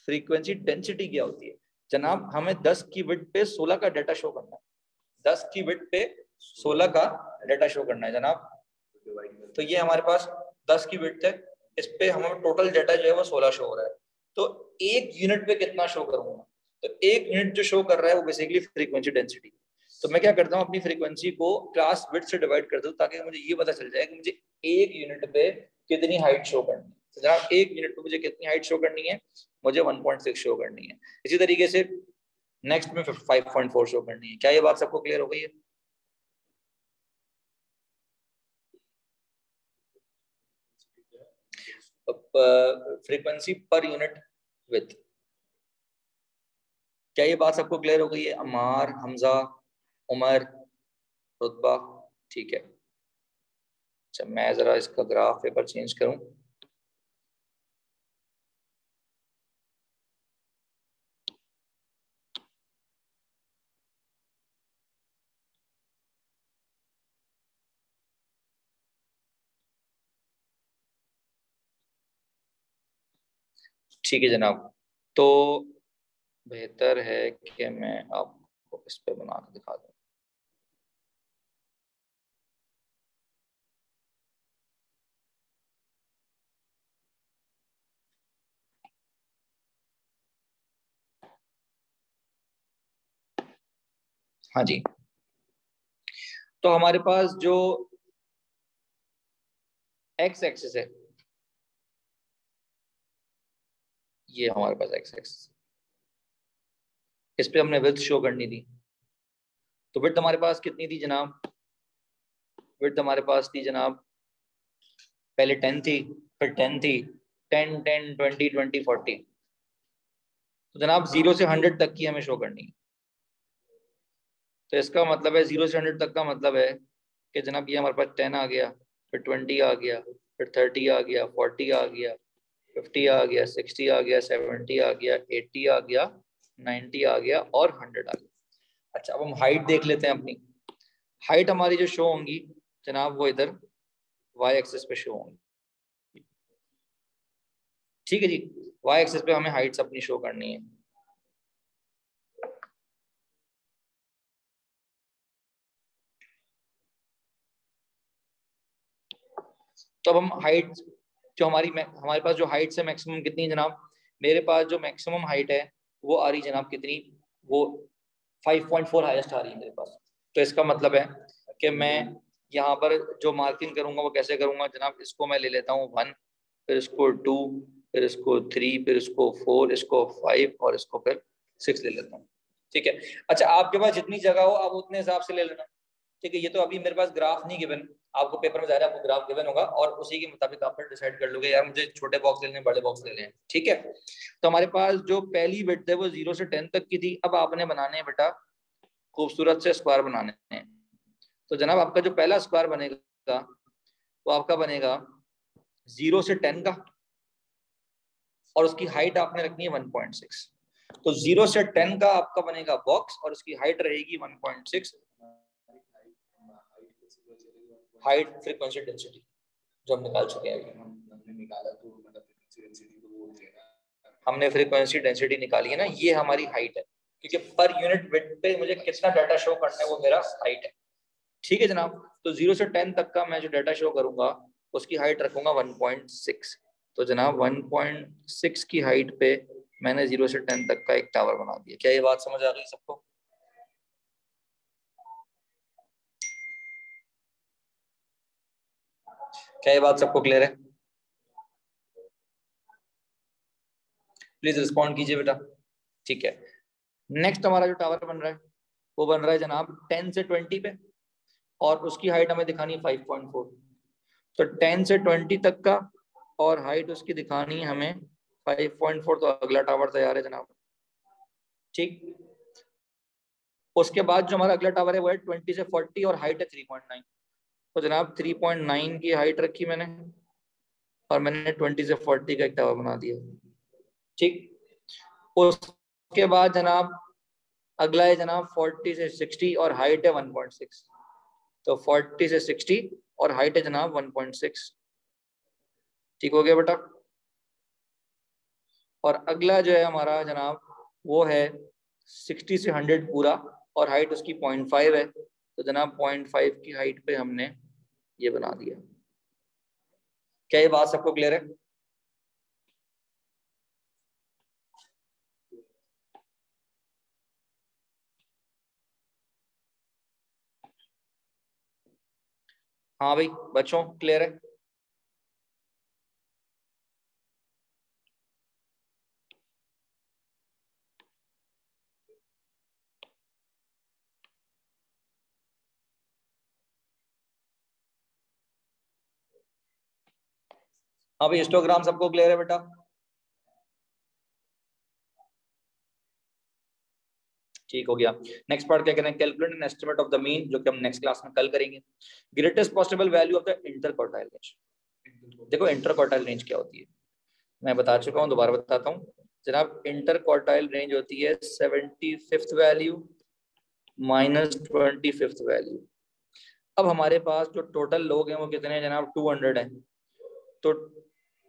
फ्रीक्वेंसी डेंसिटी क्या होती है? जनाब हमें 10 की विड्थ पे 16 का डाटा शो करना है। 10 की विड्थ पे 16 का डाटा शो करना है जनाब। तो ये हमारे पास 10 की विड्थ है, इस पे हमें टोटल डाटा जो है वो 16 शो हो रहा है। तो एक यूनिट पे कितना शो करूंगा? तो एक यूनिट जो शो कर रहा है वो बेसिकली फ्रीक्वेंसी डेंसिटी। तो मैं क्या करता हूँ, अपनी फ्रीक्वेंसी को क्लास विड्थ से डिवाइड कर दूं ताकि मुझे ये पता चल जाए कि मुझे एक यूनिट पे कितनी हाइट शो करनी है। तो जनाब एक यूनिट पे मुझे कितनी हाइट शो करनी है? मुझे 1.6 शो करनी है। इसी तरीके से नेक्स्ट में 5.4 शो करनी है। क्या ये बात सबको क्लियर हो गई है? Frequency per unit with. क्या ये बात सबको क्लियर हो गई है? अमार, हमजा, उमर, रुतबा, ठीक है। अच्छा मैं जरा इसका ग्राफ पेपर चेंज करूं। ठीक है जनाब, तो बेहतर है कि मैं आपको इस पे बना के दिखा दूं। हाँ जी, तो हमारे पास जो एक्स एक्सिस है, ये हमारे पास एक्स एक्सिस, इस पे हमने विड्थ शो करनी थी। तो विड्थ हमारे पास कितनी थी जनाब? विड्थ हमारे पास थी जनाब, पहले 10 थी, फिर 10 थी, 10 10 20 20 40। तो जनाब 0 से 100 तक की हमें शो करनी है। तो इसका मतलब है 0 से 100 तक का मतलब है कि जनाब ये हमारे पास 10 आ गया, फिर 20 आ गया, फिर 30 आ गया, 40 आ गया, 50 आ गया, 60 आ गया, 70 आ गया, 80 आ गया, 90 आ गया और 100 आ गया। अच्छा, अब हम हाइट देख लेते हैं अपनी। हाइट हमारी जो शो होंगी जनाब वो इधर वाई एक्सिस पे शो होंगी। ठीक है जी, वाई एक्सिस पे हमें हाइट्स अपनी शो करनी है। तो अब हम हाइट जो हमारे पास जो हाइट है मैक्सिमम कितनी है जनाब? मेरे पास जो मैक्सिमम हाइट है वो आ रही जनाब कितनी? वो 5.4 हाईएस्ट आ रही है मेरे पास। तो इसका मतलब है कि मैं यहाँ पर जो मार्किंग करूंगा वो कैसे करूंगा जनाब? इसको मैं ले लेता हूँ 1, फिर इसको 2, फिर इसको 3, फिर इसको 4, इसको 5 और इसको फिर 6 ले लेता हूँ। ठीक है। अच्छा, आपके पास जितनी जगह हो आप उतने हिसाब से ले लेना। ठीक है, ये तो अभी मेरे पास ग्राफ नहीं गिवन, आपको पेपर में ज़ाहिर है आपको ग्राफ गिवन होगा और उसी के मुताबिक आप फिर डिसाइड कर लोगे यार मुझे छोटे बॉक्स लेने बड़े बॉक्स लेने हैं। ठीक है, तो हमारे पास जो पहली विड्थ है वो 0 से 10 तक की थी। अब आपने बनाने हैं बेटा खूबसूरत से स्क्वायर बनाने हैं। तो जनाब आपका जो पहला स्क्वायर बनेगा वो आपका बनेगा 0 से 10 का और उसकी हाइट आपने रखनी है 1.6। तो 0 से 10 का आपका बनेगा बॉक्स और उसकी हाइट रहेगी 1.6। हाइट फ्रीक्वेंसी डेंसिटी जो हम निकाल चुके हैं अभी। हमने फ्रीक्वेंसी डेंसिटी निकाली है ना, ये हमारी हाइट है क्योंकि पर यूनिट विड्थ पे मुझे कितना डाटा शो करना है वो मेरा हाइट है। ठीक है जनाब, तो 0 से 10 तक का मैं जो डाटा शो करूंगा उसकी हाइट रखूंगा 1.6। तो जनाब 1.6 की हाइट पे मैंने 0 से 10 तक का एक टावर बना दिया। क्या ये बात समझ आ गई सबको? क्या ये बात सबको क्लियर है? प्लीज रिस्पॉन्ड कीजिए बेटा। ठीक है, नेक्स्ट हमारा जो टावर बन रहा है वो बन रहा है जनाब 10 से 20 पे और उसकी हाइट हमें दिखानी है 5.4। तो 10 से 20 तक का और हाइट उसकी दिखानी है हमें 5.4। तो अगला टावर तैयार है जनाब। ठीक, उसके बाद जो हमारा अगला टावर है वो है 20 से 40 और हाइट है 3.9। तो जनाब 3.9 की हाइट रखी मैंने और मैंने 20 से 40 का एक टावर बना दिया। ठीक, उसके बाद जनाब अगला है जनाब 40 से 60 और हाइट है 1.6। तो 40 से 60 और हाइट है जनाब 1.6। ठीक हो गया बेटा। और अगला जो है हमारा जनाब वो है 60 से 100 पूरा और हाइट उसकी 0.5 है। तो जनाब 0.5 की हाइट पे हमने ये बना दिया। क्या ये बात सबको क्लियर है? हाँ भाई बच्चों क्लियर है? हाँ भाई हिस्टोग्राम सबको क्लियर है बेटा? ठीक हो गया। नेक्स्ट पार्ट क्या करें? Calculate an estimate of the mean, जो कि हम नेक्स्ट क्लास में कल करेंगे। Greatest possible value of the interquartile range. देखो इंटरक्वार्टाइल रेंज क्या होती है मैं बता चुका हूँ, दोबारा बताता हूँ जनाब। इंटरक्वार्टाइल रेंज होती है 75th value minus 25th value. अब हमारे पास जो टोटल लोग हैं वो कितने हैं जनाब? 200 हैं। तो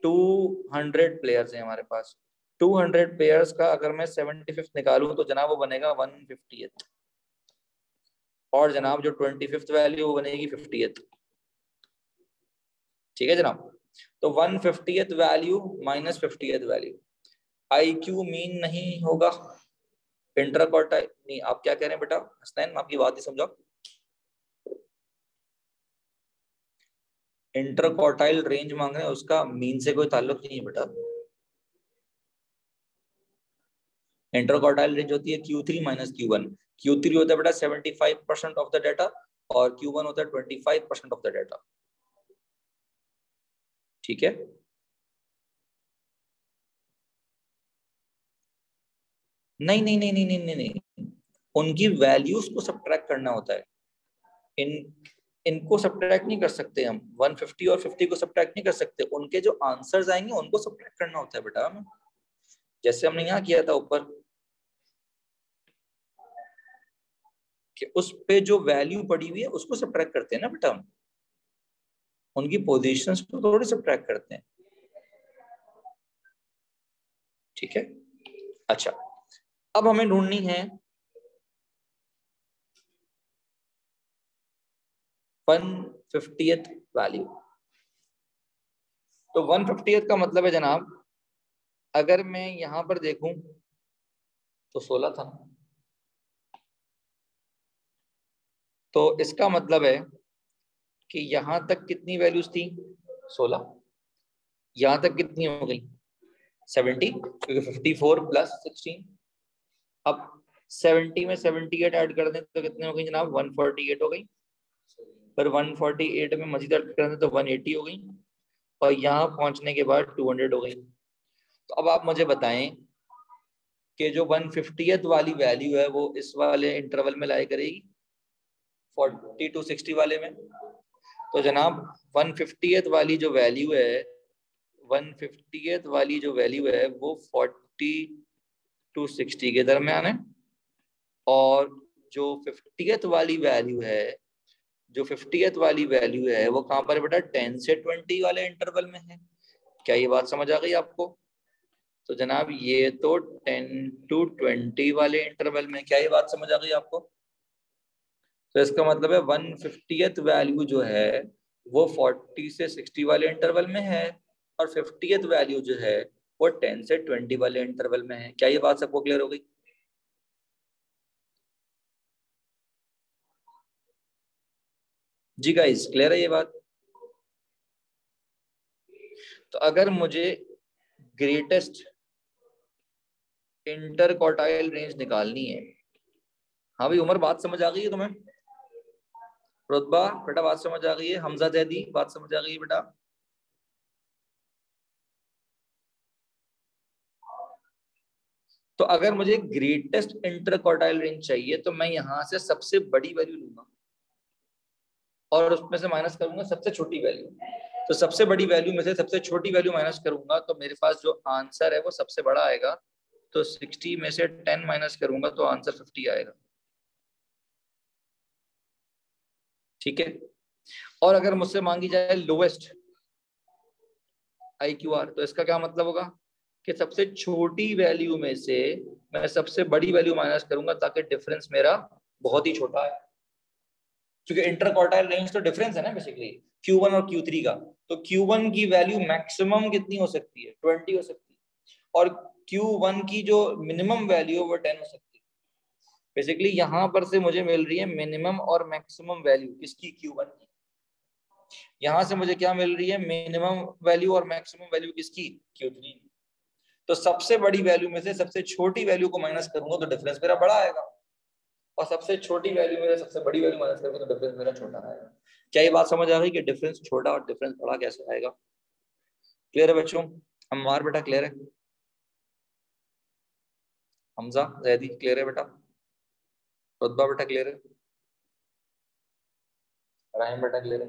200 प्लेयर्स हैं हमारे पास। 200 प्लेयर्स का अगर मैं 75th निकालूं तो जनाब वो बनेगा 150th और जनाब जो 25th वैल्यू वो बनेगी 50th। ठीक है जनाब, तो 150th value minus 50th value. IQ mean नहीं होगा इंटरक्वार्टाइल नहीं। आप क्या कह रहे हैं बेटा हसनैन? आपकी बात ही समझो। इंटरक्वार्टाइल रेंज मांग रहे हैं, उसका मीन से कोई ताल्लुक नहीं है बेटा। इंटरक्वार्टाइल रेंज होती है Q3 माइनस Q1। Q3 होता है बेटा 75% ऑफ द डाटा और Q1 होता है 25% ऑफ द डाटा। ठीक है, नहीं नहीं नहीं नहीं नहीं नहीं नहीं, उनकी वैल्यूज को सब्ट्रैक्ट करना होता है। इन इनको सब्ट्रैक्ट नहीं कर सकते हम, 150 और 50 को सब्ट्रैक्ट नहीं कर सकते, उनके जो आंसर्स आएंगे उनको सब्ट्रैक्ट करना होता है बेटा हमें, जैसे हमने यहाँ किया था ऊपर कि उस पे जो वैल्यू पड़ी हुई है उसको सब्ट्रैक्ट करते हैं ना बेटा हम, उनकी पोजीशंस को थोड़ी सब्ट्रैक्ट करते हैं। ठीक है, अच्छा अब हमें ढूंढनी है 150th वैल्यू। तो 150th का मतलब है जनाब, अगर मैं यहां पर देखूं तो 16 था, तो इसका मतलब है कि यहां तक कितनी वैल्यूज थी 16, यहां तक कितनी हो गई 70, क्योंकि 54 प्लस 16। अब 70 में 78 ऐड कर दें तो कितने हो गई जनाब 148 हो गई, फिर 148 में मजीद ऐड कर दें तो 180 हो गई, और यहाँ पहुंचने के बाद 200 हो गई। तो अब आप मुझे बताएं कि जो 150th वाली वैल्यू है वो इस वाले इंटरवल में लाई करेगी 40 to 60 वाले में। तो जनाब 150th वाली जो वैल्यू है, 150th वाली जो वैल्यू है वो 40 to 60 के दरमियान है, और जो 50th वाली वैल्यू है, जो 50th वाली वैल्यू है वो कहाँ पर है बेटा 10 से 20 वाले इंटरवल में है। क्या ये बात समझ आ गई आपको? तो जनाब ये तो 10 to 20 वाले इंटरवल में, क्या ये बात समझ आ गई आपको? तो इसका मतलब है 150th वैल्यू जो है वो 40 से 60 वाले इंटरवल में है, और 50th वैल्यू जो है वो 10 से 20 वाले इंटरवल में है। क्या ये बात सबको क्लियर हो गई? जी गाइस, क्लियर है ये बात? तो अगर मुझे ग्रेटेस्ट इंटर क्वार्टाइल रेंज निकालनी है, हाँ भाई उमर बात समझ आ गई है तुम्हें? रुतबा बेटा बात समझ आ गई है? हमजा जैदी बात समझ आ गई है बेटा? तो अगर मुझे ग्रेटेस्ट इंटर क्वार्टाइल रेंज चाहिए तो मैं यहां से सबसे बड़ी वैल्यू लूंगा और उसमें से माइनस करूंगा सबसे छोटी वैल्यू। तो सबसे बड़ी वैल्यू में से सबसे छोटी वैल्यू माइनस करूंगा तो मेरे पास जो आंसर है वो सबसे बड़ा आएगा। तो 60 में से 10 माइनस करूंगा तो आंसर 50 आएगा। ठीक है, और अगर मुझसे मांगी जाए लोएस्ट IQR, तो इसका क्या मतलब होगा कि सबसे छोटी वैल्यू में से मैं सबसे बड़ी वैल्यू माइनस करूंगा ताकि डिफरेंस मेरा बहुत ही छोटा है, क्योंकि इंटर क्वार्टाइल रेंज तो डिफरेंस है ना बेसिकली Q1 और Q3 का। तो Q1 की वैल्यू मैक्सिमम कितनी हो सकती है 20 हो सकती है, और Q1 की जो मिनिमम वैल्यू है वो 10 हो सकती है। बेसिकली यहाँ पर से मुझे मिल रही है मिनिमम और मैक्सिमम वैल्यू किसकी Q1 की, यहाँ से मुझे क्या मिल रही है मिनिमम वैल्यू और मैक्सिमम वैल्यू किसकी Q3। तो सबसे बड़ी वैल्यू में से सबसे छोटी वैल्यू को माइनस करूंगा तो डिफरेंस मेरा बड़ा आएगा, और सबसे छोटी वैल्यू में सबसे बड़ी वैल्यू माइनस करूंगा तो डिफरेंस मेरा छोटा आएगा। क्या ये बात समझ आ गई कि डिफरेंस छोटा और डिफरेंस बड़ा कैसे आएगा? क्लियर है बच्चों? हमार बेटा क्लियर है? हमजा जैदी क्लियर है बेटा? रुतबा बेटा क्लियर है? राहिम बेटा क्लियर है?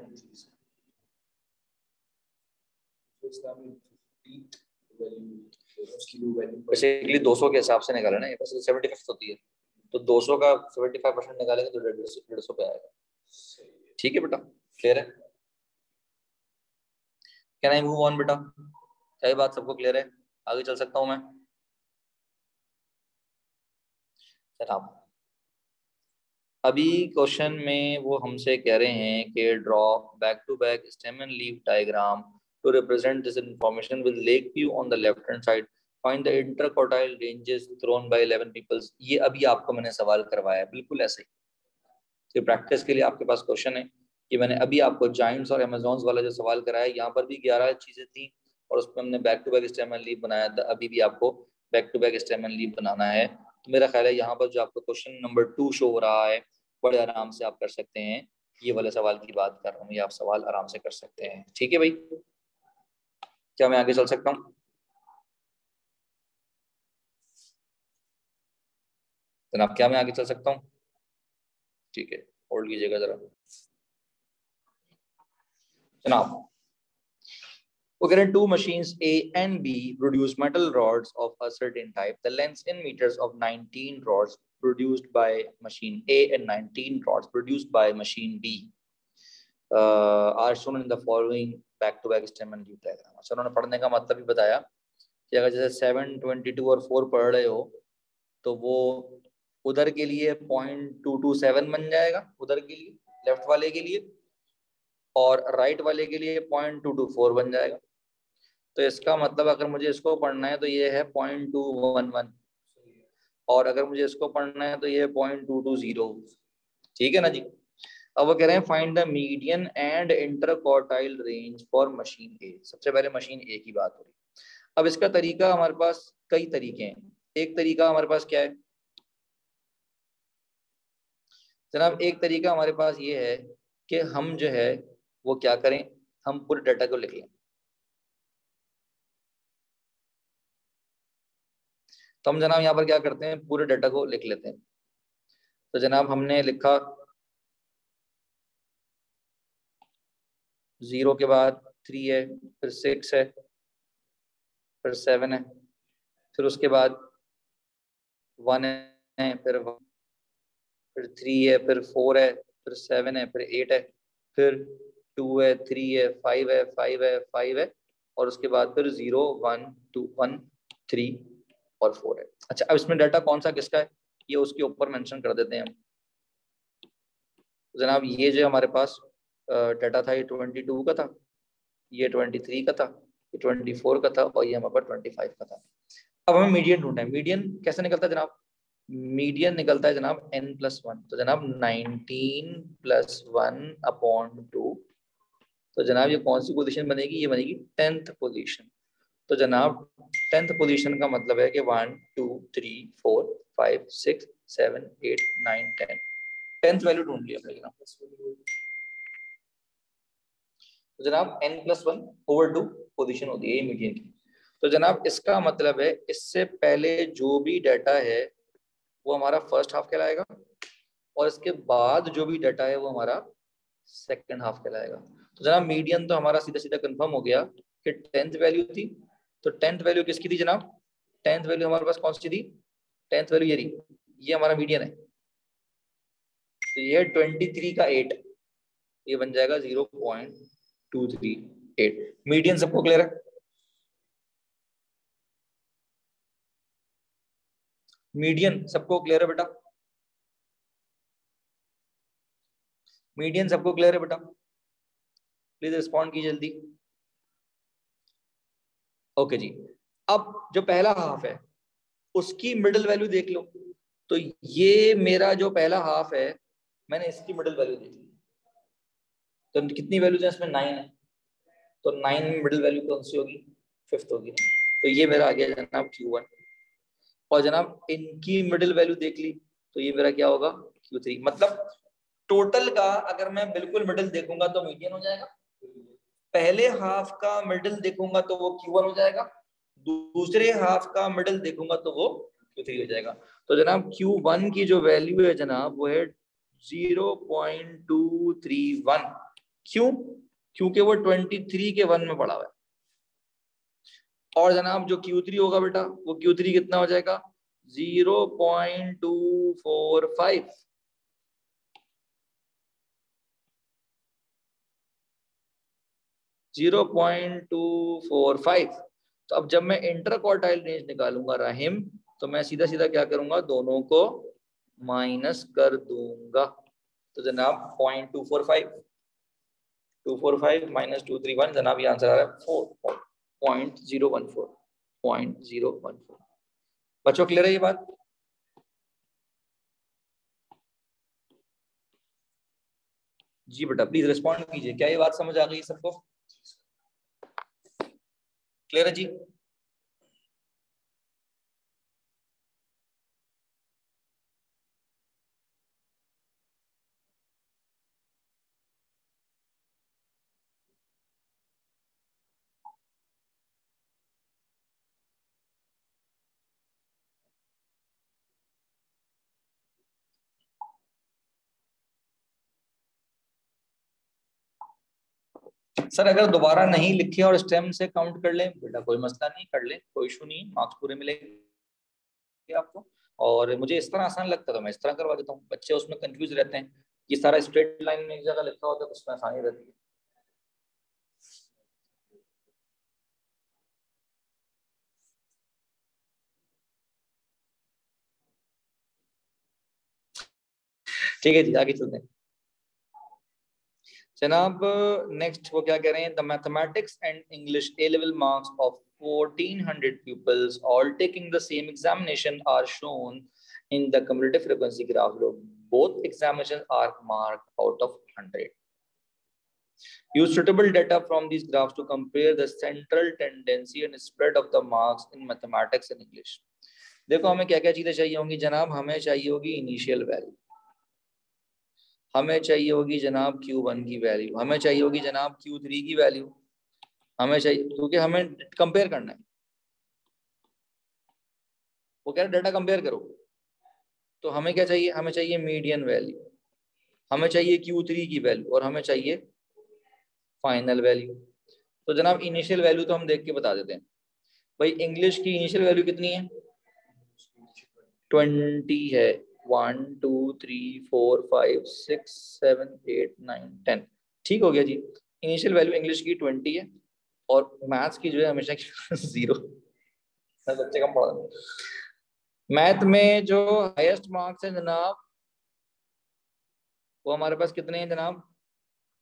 बेसिकली 200 के हिसाब से निकाला ना, ये बस 75 होती है, तो 200 का 75% निकालेंगे तो 150 पे आएगा। ठीक है बेटा, क्लियर है? कैन आई मूव ऑन बेटा? क्या ये बात सबको क्लियर है? आगे चल सकता हूँ मैं? जनाब अभी क्वेश्चन में वो हमसे कह रहे हैं कि draw back to back stem and leaf diagram to represent this information with lake view on the left hand side, find the interquartile ranges thrown by 11 peoples. ये अभी आपको मैंने सवाल करवाया है बिल्कुल ऐसे ही, तो प्रैक्टिस के लिए आपके पास क्वेश्चन है कि मैंने अभी आपको जाइंट्स और अमेजोन्स वाला जो सवाल कराया, यहाँ पर भी 11 चीजें थी और उसमें हमने back to back stem and leaf बनाया था, अभी भी आपको back to back stem and leaf बनाना है। तो मेरा ख्याल है यहाँ पर जो आपको क्वेश्चन नंबर 2 शो हो रहा है बड़े आराम से आप कर सकते हैं। ये वाले सवाल की बात कर रहा हूँ, ये आप सवाल आराम से कर सकते हैं। ठीक है भाई, क्या मैं आगे चल सकता हूँ? जनाब क्या मैं आगे चल सकता हूँ? ठीक है, होल्ड कीजिएगा जरा। जनाब वो कह रहे हैं two machines A and B produce metal rods of a certain type. The lengths in meters of 19 rods produced by machine A and 19 rods produced by machine B are shown in the following back-to-back stem and leaf diagram. अच्छा उन्होंने पढ़ने का मतलब भी बताया कि अगर जैसे 7, 22 और 4 पढ़ रहे हो तो वो उधर के लिए 0.227 बन जाएगा, उधर के लिए लेफ्ट वाले के लिए, और राइट वाले के लिए 0.224 बन जाएगा। तो इसका मतलब अगर मुझे इसको पढ़ना है तो ये है 0.211, और अगर मुझे इसको पढ़ना है तो ये है 0.220। ठीक है ना जी। अब वो कह रहे हैं find the median and interquartile range for machine A. सबसे पहले मशीन ए की बात हो रही है। अब इसका तरीका हमारे पास कई तरीके हैं। एक तरीका हमारे पास क्या है जनाब, एक तरीका हमारे पास ये है कि हम जो है वो क्या करें, हम पूरे डाटा को लिख लें। तो हम जनाब यहाँ पर क्या करते हैं, पूरे डाटा को लिख लेते हैं। तो जनाब हमने लिखा 0 के बाद 3 है, फिर 6 है, फिर 7 है, फिर उसके बाद 1 है, फिर 3 है, फिर 4 है, फिर 7 है, फिर 8 है, फिर 2 है, 3 है, 5 है, 5 है, 5 है, और उसके बाद फिर 0, 1, 2, 1, 3 और 4 है। अच्छा, अब इसमें डाटा कौन सा किसका है ये उसके ऊपर मेंशन कर देते हैं हम। जनाब ये जो हमारे पास डाटा था ये 22 का था, ये 23 का था, ये 24 का था, और ये हमारे पास 25 का था। अब हमें मीडियन ढूंढना है। मीडियन कैसे निकलता है जनाब, मीडियन निकलता है जनाब n+1। तो जनाब 19+1/2। तो जनाब ये कौन सी पोजीशन बनेगी, ये बनेगी 10th पोजीशन। तो जनाब 10th पोजीशन का मतलब है कि 1, 2, 3, 4, 5, 6, 7, 8, 9, 10। 10th वैल्यू ढूंढ लिया हमने जनाब। तो जनाब n+1/2 पोजीशन होती है मीडियन की। तो जनाब इसका मतलब है इससे पहले जो भी डाटा है वो हमारा फर्स्ट हाफ कहलाएगा, और इसके बाद जो भी डाटा है वो हमारा सेकंड हाफ कहलाएगा। तो जनाब मीडियन तो हमारा सीधा सीधा कंफर्म हो गया कि 10th वैल्यू थी। तो 10th वैल्यू किसकी थी जनाब, 10th वैल्यू हमारे पास कौन सी थी, 10th वैल्यू ये रही, ये हमारा मीडियन है। तो ये 23 का 8, ये बन जाएगा 0.238। मीडियन सबको क्लियर है, मीडियन सबको क्लियर है बेटा, मीडियन सबको क्लियर है बेटा, प्लीज रिस्पॉन्ड कीजिए जल्दी। ओके जी। अब जो पहला हाफ है उसकी मिडिल वैल्यू देख लो। तो ये मेरा जो पहला हाफ है मैंने इसकी मिडिल वैल्यू देख ली। तो कितनी वैल्यूज है इसमें, 9 है। तो 9 में मिडिल वैल्यू कौन सी होगी, 5th होगी। तो ये मेरा आ गया जनाब Q1। और जनाब इनकी मिडिल वैल्यू देख ली तो ये मेरा क्या होगा, Q3। मतलब टोटल का अगर मैं बिल्कुल मिडिल देखूंगा तो मीडियन हो जाएगा, पहले हाफ का मिडिल देखूंगा तो वो Q1 हो जाएगा, दूसरे हाफ का मिडिल देखूंगा तो वो Q3 हो जाएगा। तो जनाब Q1 की जो वैल्यू है जनाब वो है 0.231। क्यों, क्योंकि वो 23 के 1 में पड़ा हुआ है। और जनाब जो Q3 होगा बेटा वो Q3 कितना हो जाएगा, 0.245। 0.245। तो अब जब मैं इंटर क्वार्टाइल रेंज निकालूंगा राहिम, तो मैं सीधा सीधा क्या करूंगा, दोनों को माइनस कर दूंगा। तो जनाब 0.245, 245 माइनस 231, जनाब ये आंसर आ रहा है 4.014, 0.014। बच्चों क्लियर है ये बात, जी बेटा प्लीज रिस्पॉन्ड कीजिए, क्या ये बात समझ आ गई सबको, क्लियर है जी। सर अगर दोबारा नहीं लिखे और स्टेम से काउंट कर ले बेटा कोई मसला नहीं, कर ले, कोई इशू नहीं, मार्क्स पूरे मिलेंगे आपको। और मुझे इस तरह आसान लगता है तो मैं इस तरह करवा देता हूँ, बच्चे उसमें कंफ्यूज रहते हैं, ये सारा स्ट्रेट लाइन में एक जगह लिखा होता है तो उसमें आसानी रहती है। ठीक है जी, आगे चलते हैं जनाब। नेक्स्ट वो क्या कह रहे हैं, the mathematics and English A level marks of 1400 pupils all taking the same examination are shown in the cumulative frequency graph. Both examinations are marked out of 100. Use suitable data from these graphs to compare the central tendency and spread of the marks in mathematics and English. देखो हमें क्या क्या चीजें चाहिए होंगी जनाब, हमें चाहिए होगी इनिशियल वैल्यू, हमें चाहिए होगी जनाब Q1 की वैल्यू, हमें चाहिए होगी जनाब Q3 की वैल्यू, हमें चाहिए, क्योंकि हमें कंपेयर करना है। वो कह रहे डाटा कंपेयर करो, तो हमें क्या चाहिए, हमें चाहिए मीडियन वैल्यू, हमें चाहिए Q3 की वैल्यू और हमें चाहिए फाइनल वैल्यू। तो जनाब इनिशियल वैल्यू तो हम देख के बता देते हैं भाई। इंग्लिश की इनिशियल वैल्यू कितनी है, 20 है। 1 2 3 4 5 6 7 8 9 10, ठीक हो गया जी। इनिशियल वैल्यू इंग्लिश की 20 है और मैथ्स की जो है हमेशा 0। बच्चे कम पढ़ा, मैथ में जो हाईएस्ट मार्क्स है जनाब वो हमारे पास कितने हैं जनाब,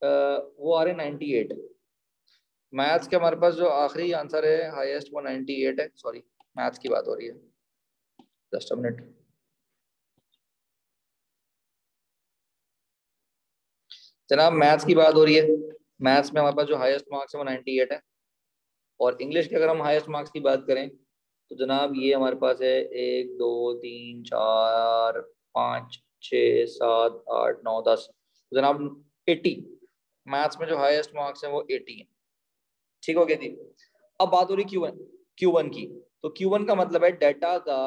वो आ रहे 98। मैथ्स के हमारे पास जो आखिरी आंसर है हाईएस्ट वो 98 है। सॉरी मैथ्स की बात हो रही है, जस्ट अ मिनट। जनाब मैथ्स की बात हो रही है, मैथ्स में हमारे पास जो हाईएस्ट मार्क्स है वो 98 है। और इंग्लिश के अगर हम हाईएस्ट मार्क्स की बात करें तो जनाब ये हमारे पास है 1 2 3 4 5 6 7 8 9 10, जनाब 80। मैथ्स में जो हाईएस्ट मार्क्स है वो 80 है, ठीक हो गया जी। अब बात हो रही Q1 की, तो Q1 का मतलब है डाटा का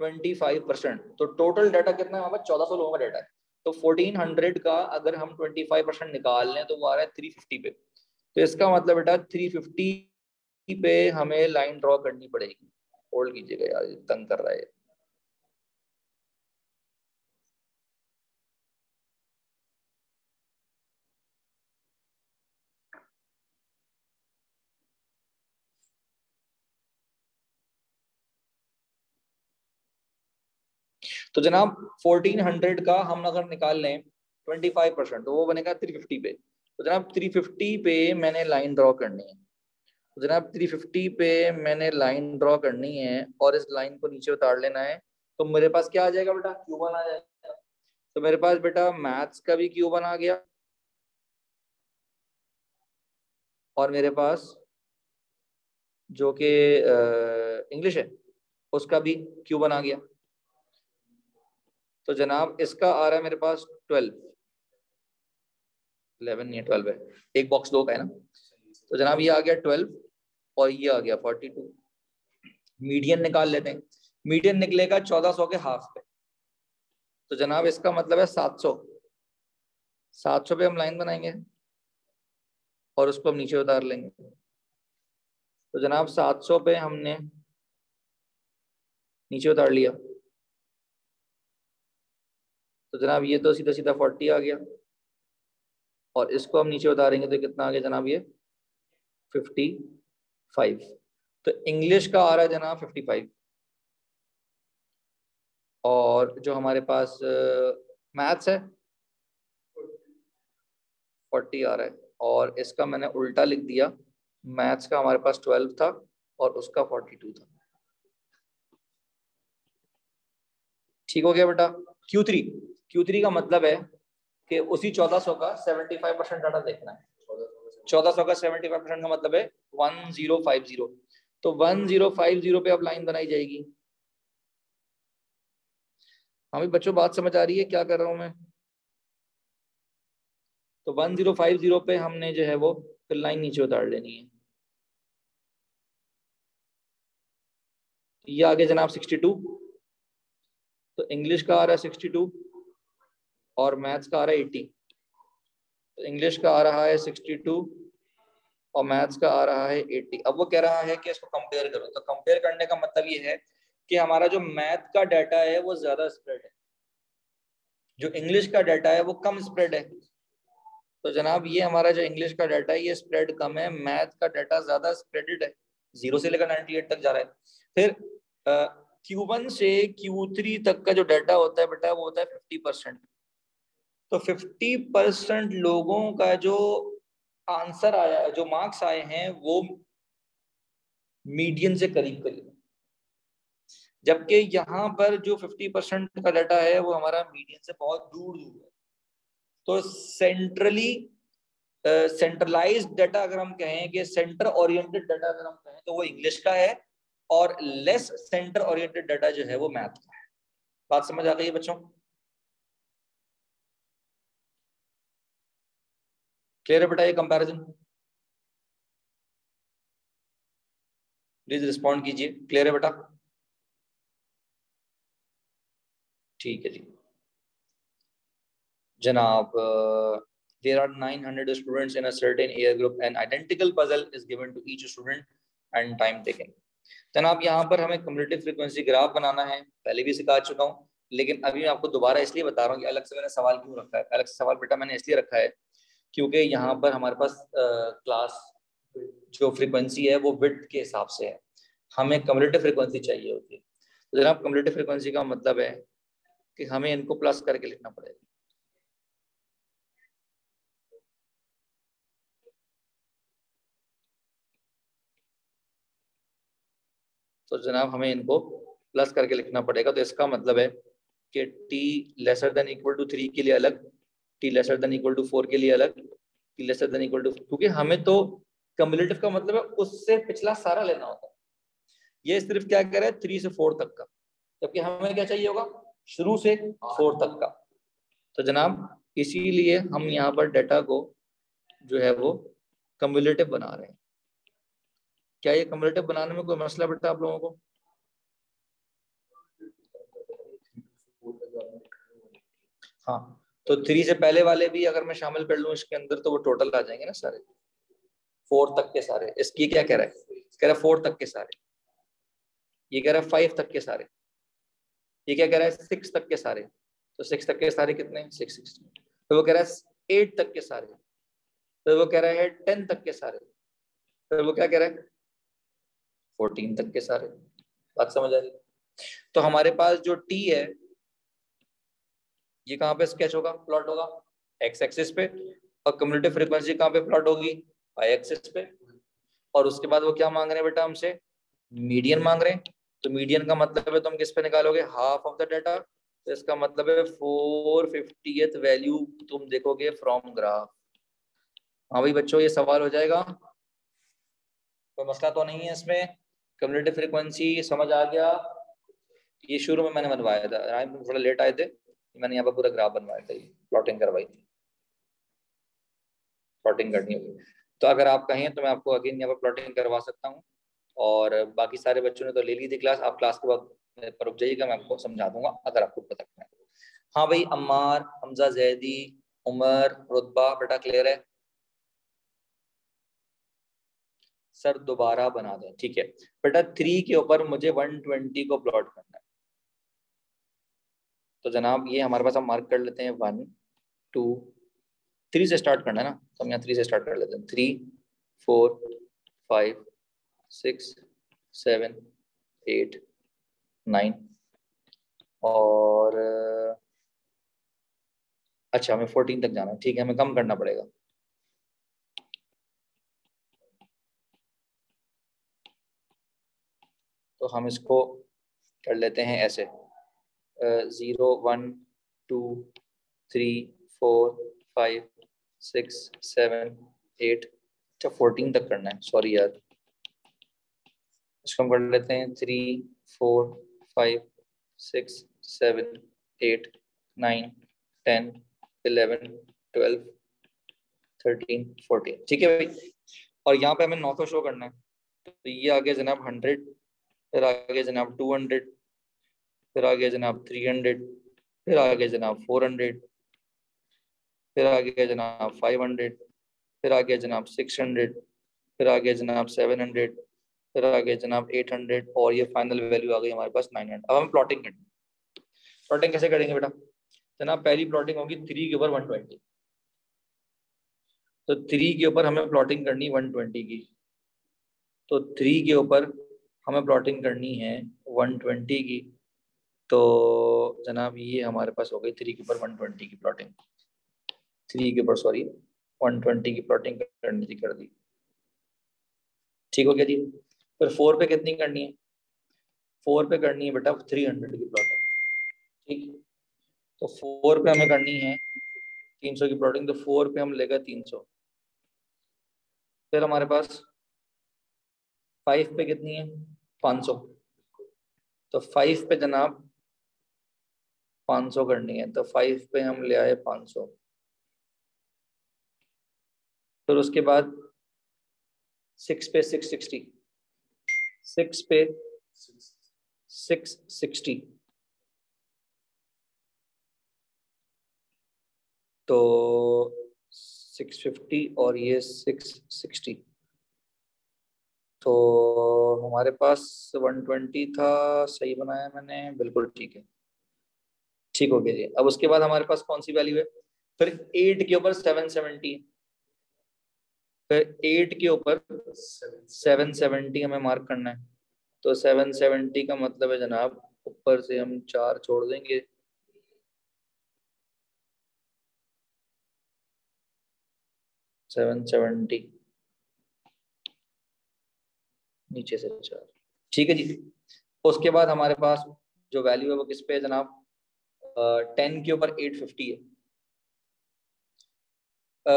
25%। तो टोटल डाटा कितना है हमारे पास, 1400 लोगों का डाटा है। तो 1400 का अगर हम 25% निकाल लें तो वो आ रहा है 350 पे। तो इसका मतलब बेटा 350 पे हमें लाइन ड्रॉ करनी पड़ेगी। होल्ड कीजिएगा यार, ये तंग कर रहा है। तो जनाब 1400 का हम अगर निकाल लें 25% तो वो बनेगा 350 पे। तो जनाब 350 पे मैंने लाइन ड्रॉ करनी है, तो जनाब 350 पे मैंने लाइन ड्रॉ करनी है और इस लाइन को नीचे उतार लेना है। तो मेरे पास क्या आ जाएगा बेटा, Q1 आ जाएगा। तो मेरे पास बेटा मैथ्स का भी Q1 आ गया और मेरे पास जो कि इंग्लिश है उसका भी Q1 आ गया। तो जनाब इसका आ रहा है मेरे पास 12, 11 नहीं 12 है, एक बॉक्स दो का है ना। तो जनाब ये आ गया 12 और ये आ गया 42। मीडियन निकाल लेते हैं, मीडियन निकलेगा 1400 के हाफ पे। तो जनाब इसका मतलब है 700, 700 पे हम लाइन बनाएंगे और उसको हम नीचे उतार लेंगे। तो जनाब 700 पे हमने नीचे उतार लिया, तो जनाब ये तो सीधा सीधा 40 आ गया और इसको हम नीचे उतारेंगे तो कितना आ गया जनाब, ये 55। तो इंग्लिश का आ रहा है जनाब 55 और जो हमारे पास मैथ्स है 40 आ रहा है। और इसका मैंने उल्टा लिख दिया, मैथ्स का हमारे पास 12 था और उसका 42 था। ठीक हो गया बेटा। Q3 का मतलब है कि उसी 1400 का 75% डाटा देखना है। 1400 का 75% का मतलब है 1050। तो 1050 पे अब लाइन बनाई जाएगी। हाँ भी बच्चों बात समझ आ रही है क्या कर रहा हूं मैं। तो 1050 पे हमने जो है वो फिर लाइन नीचे उतार लेनी है। ये आगे जनाब 62, तो इंग्लिश का आ रहा है 62 और मैथ्स का आ रहा है 80। तो इंग्लिश का आ रहा है 62 और मैथ्स का आ रहा है 80। अब वो कह रहा है कि इसको कंपेयर करो, तो कंपेयर करने का मतलब ये है कि हमारा जो मैथ का डाटा है वो ज्यादा स्प्रेड है, जो इंग्लिश का डाटा है वो कम स्प्रेड है। तो जनाब ये हमारा जो इंग्लिश का डाटा है ये स्प्रेड कम है, मैथ का डाटा ज्यादा स्प्रेडेड है, 0 से लेकर 98 तक जा रहा है। फिर Q1 से Q3 तक का जो डाटा होता है बेटा वो होता है 50%। तो 50% लोगों का जो आंसर आया, जो मार्क्स आए हैं वो मीडियन से करीब करीब, जबकि यहाँ पर जो 50% का डाटा है वो हमारा मीडियन से बहुत दूर दूर है। तो सेंट्रलाइज्ड डाटा अगर हम कहें कि सेंटर ओरिएंटेड डाटा अगर हम कहें तो वो इंग्लिश का है, और लेस सेंटर ओरिएंटेड डाटा जो है वो मैथ का है। बात समझ आ गई है बच्चों? क्लियर है बेटा ये कंपैरिजन? प्लीज रिस्पॉन्ड कीजिए, क्लियर है बेटा? ठीक है जी जनाब। there are 900 students in a certain year group, an identical puzzle is given to each student and time taken। जनाब यहाँ पर हमें कम्युलेटिव फ्रीक्वेंसी ग्राफ बनाना है, पहले भी सिखा चुका हूँ, लेकिन अभी मैं आपको दोबारा इसलिए बता रहा हूँ कि अलग से मैंने सवाल क्यों रखा है। अलग से सवाल बेटा मैंने इसलिए रखा है क्योंकि यहाँ पर हमारे पास क्लास जो फ्रीक्वेंसी है वो विड्थ के हिसाब से है, हमें कम्युलेटिव फ्रीक्वेंसी चाहिए होती है। तो जनाब कम्युलेटिव फ्रीक्वेंसी का मतलब है कि हमें इनको प्लस करके लिखना पड़ेगा। तो जनाब हमें इनको प्लस करके लिखना पड़ेगा। तो इसका मतलब है कि t lesser than equal to 3 के लिए अलग, t lesser than equal to 4 के लिए अलग, t lesser than equal to, क्योंकि हमें तो कम्युलेटिव का मतलब है उससे पिछला सारा लेना होता है। ये सिर्फ क्या कह रहा है 3 से 4 तक का, जबकि हमें क्या चाहिए होगा शुरू से 4 तक का। तो जनाब इसीलिए हम यहाँ पर डाटा को जो है वो कम्युलेटिव बना रहे हैं। क्या ये कम्युलेटिव बनाने में कोई मसला बेटा आप लोगों को? हाँ, तो 3 से पहले वाले भी अगर मैं शामिल कर लूँ इसके अंदर तो वो टोटल आ जाएंगे ना सारे, 4 तक के सारे। इसकी क्या कह रहा है, कह रहा है 4 तक के सारे, ये कह रहा है 5 तक के सारे, ये क्या कह रहा है 6 तक के सारे। तो 6 तक के सारे कितने, 6 तो वो कह रहा है 8 तक के सारे, तो वो कह रहा है 10 तक के सारे, तो वो क्या कह रहा है 14 तक के सारे। बात समझ आ रही? तो हमारे पास जो टी है ये कहाँ पे स्केच होगा, प्लॉट होगा एक्स एक्सिस पे, और कम्युलेटिव फ्रीक्वेंसी कहाँ पे प्लॉट होगी, वाई एक्सिस पे। और उसके बाद वो क्या मांग रहे हैं बेटा हमसे, मीडियन मांग रहे हैं। तो मीडियन का मतलब है तुम किस पे निकालोगे, हाफ ऑफ द डाटा। तो इसका मतलब है 450th वैल्यू तुम देखोगे फ्रॉम ग्राफ। हाँ भाई बच्चों ये सवाल हो जाएगा, कोई मसला तो नहीं है इसमें? कम्युलेटिव फ्रीक्वेंसी समझ आ गया? ये शुरू में मैंने बनवाया था, थोड़ा लेट आए थे, मैंने यहाँ पर पूरा ग्राफ बनवाया था, प्लॉटिंग करवाई थी, प्लॉटिंग करनी होगी। तो अगर आप कहें तो मैं आपको अगेन यहाँ पर प्लॉटिंग करवा सकता हूँ। और बाकी सारे बच्चों ने तो ले ली थी क्लास, आप क्लास के बाद पर रुक जाइएगा, मैं आपको समझा दूंगा अगर आपको पता है। हाँ भाई अम्मार, हमजा, जैदी, उमर, रुतबा बेटा क्लियर है? सर दोबारा बना दें, ठीक है बेटा। 3 के ऊपर मुझे 120 को प्लॉट करना है। तो जनाब ये हमारे पास हम मार्क कर लेते हैं 1 2 3 से स्टार्ट करना है ना, तो हम यहाँ 3 से स्टार्ट कर लेते हैं। 3 4 5 6 7 8 9 और अच्छा हमें 14 तक जाना है, ठीक है हमें कम करना पड़ेगा। तो हम इसको कर लेते हैं ऐसे 0 1 2 3 4 5 6 7 8, अच्छा 14 तक करना है, सॉरी यार। इसको हम कर लेते हैं 3 4 5 6 7 8 9 10 11 12 13 14, ठीक है भाई। और यहाँ पे हमें 900 शो करना है। तो ये आ गया जनाब 100, फिर आ गया जनाब 200, फिर आ गया जनाब 300, फिर आ गया जनाब 400, फिर आ गया जनाब 500, फिर आ गया जनाब 600, फिर आ गया जनाब 700, फिर आ गया जनाब 800 और ये फाइनल वैल्यू आ गई हमारे पास 900। अब हम प्लॉटिंग करेंगे। प्लॉटिंग कैसे करेंगे बेटा? जनाब पहली प्लॉटिंग होगी 3 के ऊपर 120, तो 3 के ऊपर हमें प्लॉटिंग करनी 120 की, तो 3 के ऊपर हमें प्लॉटिंग करनी है 120 की। तो जनाब ये हमारे पास हो गई 3 के ऊपर 120 की प्लॉटिंग, 3 के ऊपर सॉरी 120 की प्लॉटिंग करनी थी, कर दी। ठीक हो गया जी। फिर 4 पे कितनी करनी है? 4 पे करनी है बेटा 300 की प्लॉटिंग। ठीक, तो 4 पे हमें करनी है 300 की प्लॉटिंग, तो 4 पे हम लेगा 300। फिर हमारे पास 5 पे कितनी है? 500, तो 5 पे जनाब 500 करनी है, तो 5 पे हम ले आए 500। फिर उसके बाद 6 पे 660, 6 पे 660, तो 650 और ये 660, तो हमारे पास 120 था। सही बनाया मैंने, बिल्कुल ठीक है, ठीक हो गया जी। अब उसके बाद हमारे पास कौन सी वैल्यू है? फिर 8 के ऊपर 770, फिर 8 के ऊपर 770 हमें मार्क करना है, तो 770 का मतलब है जनाब ऊपर से हम 4 छोड़ देंगे, 770 नीचे से 4। ठीक है जी। उसके बाद हमारे पास जो वैल्यू है वो किस पे है जनाब? 10 के ऊपर 850 है।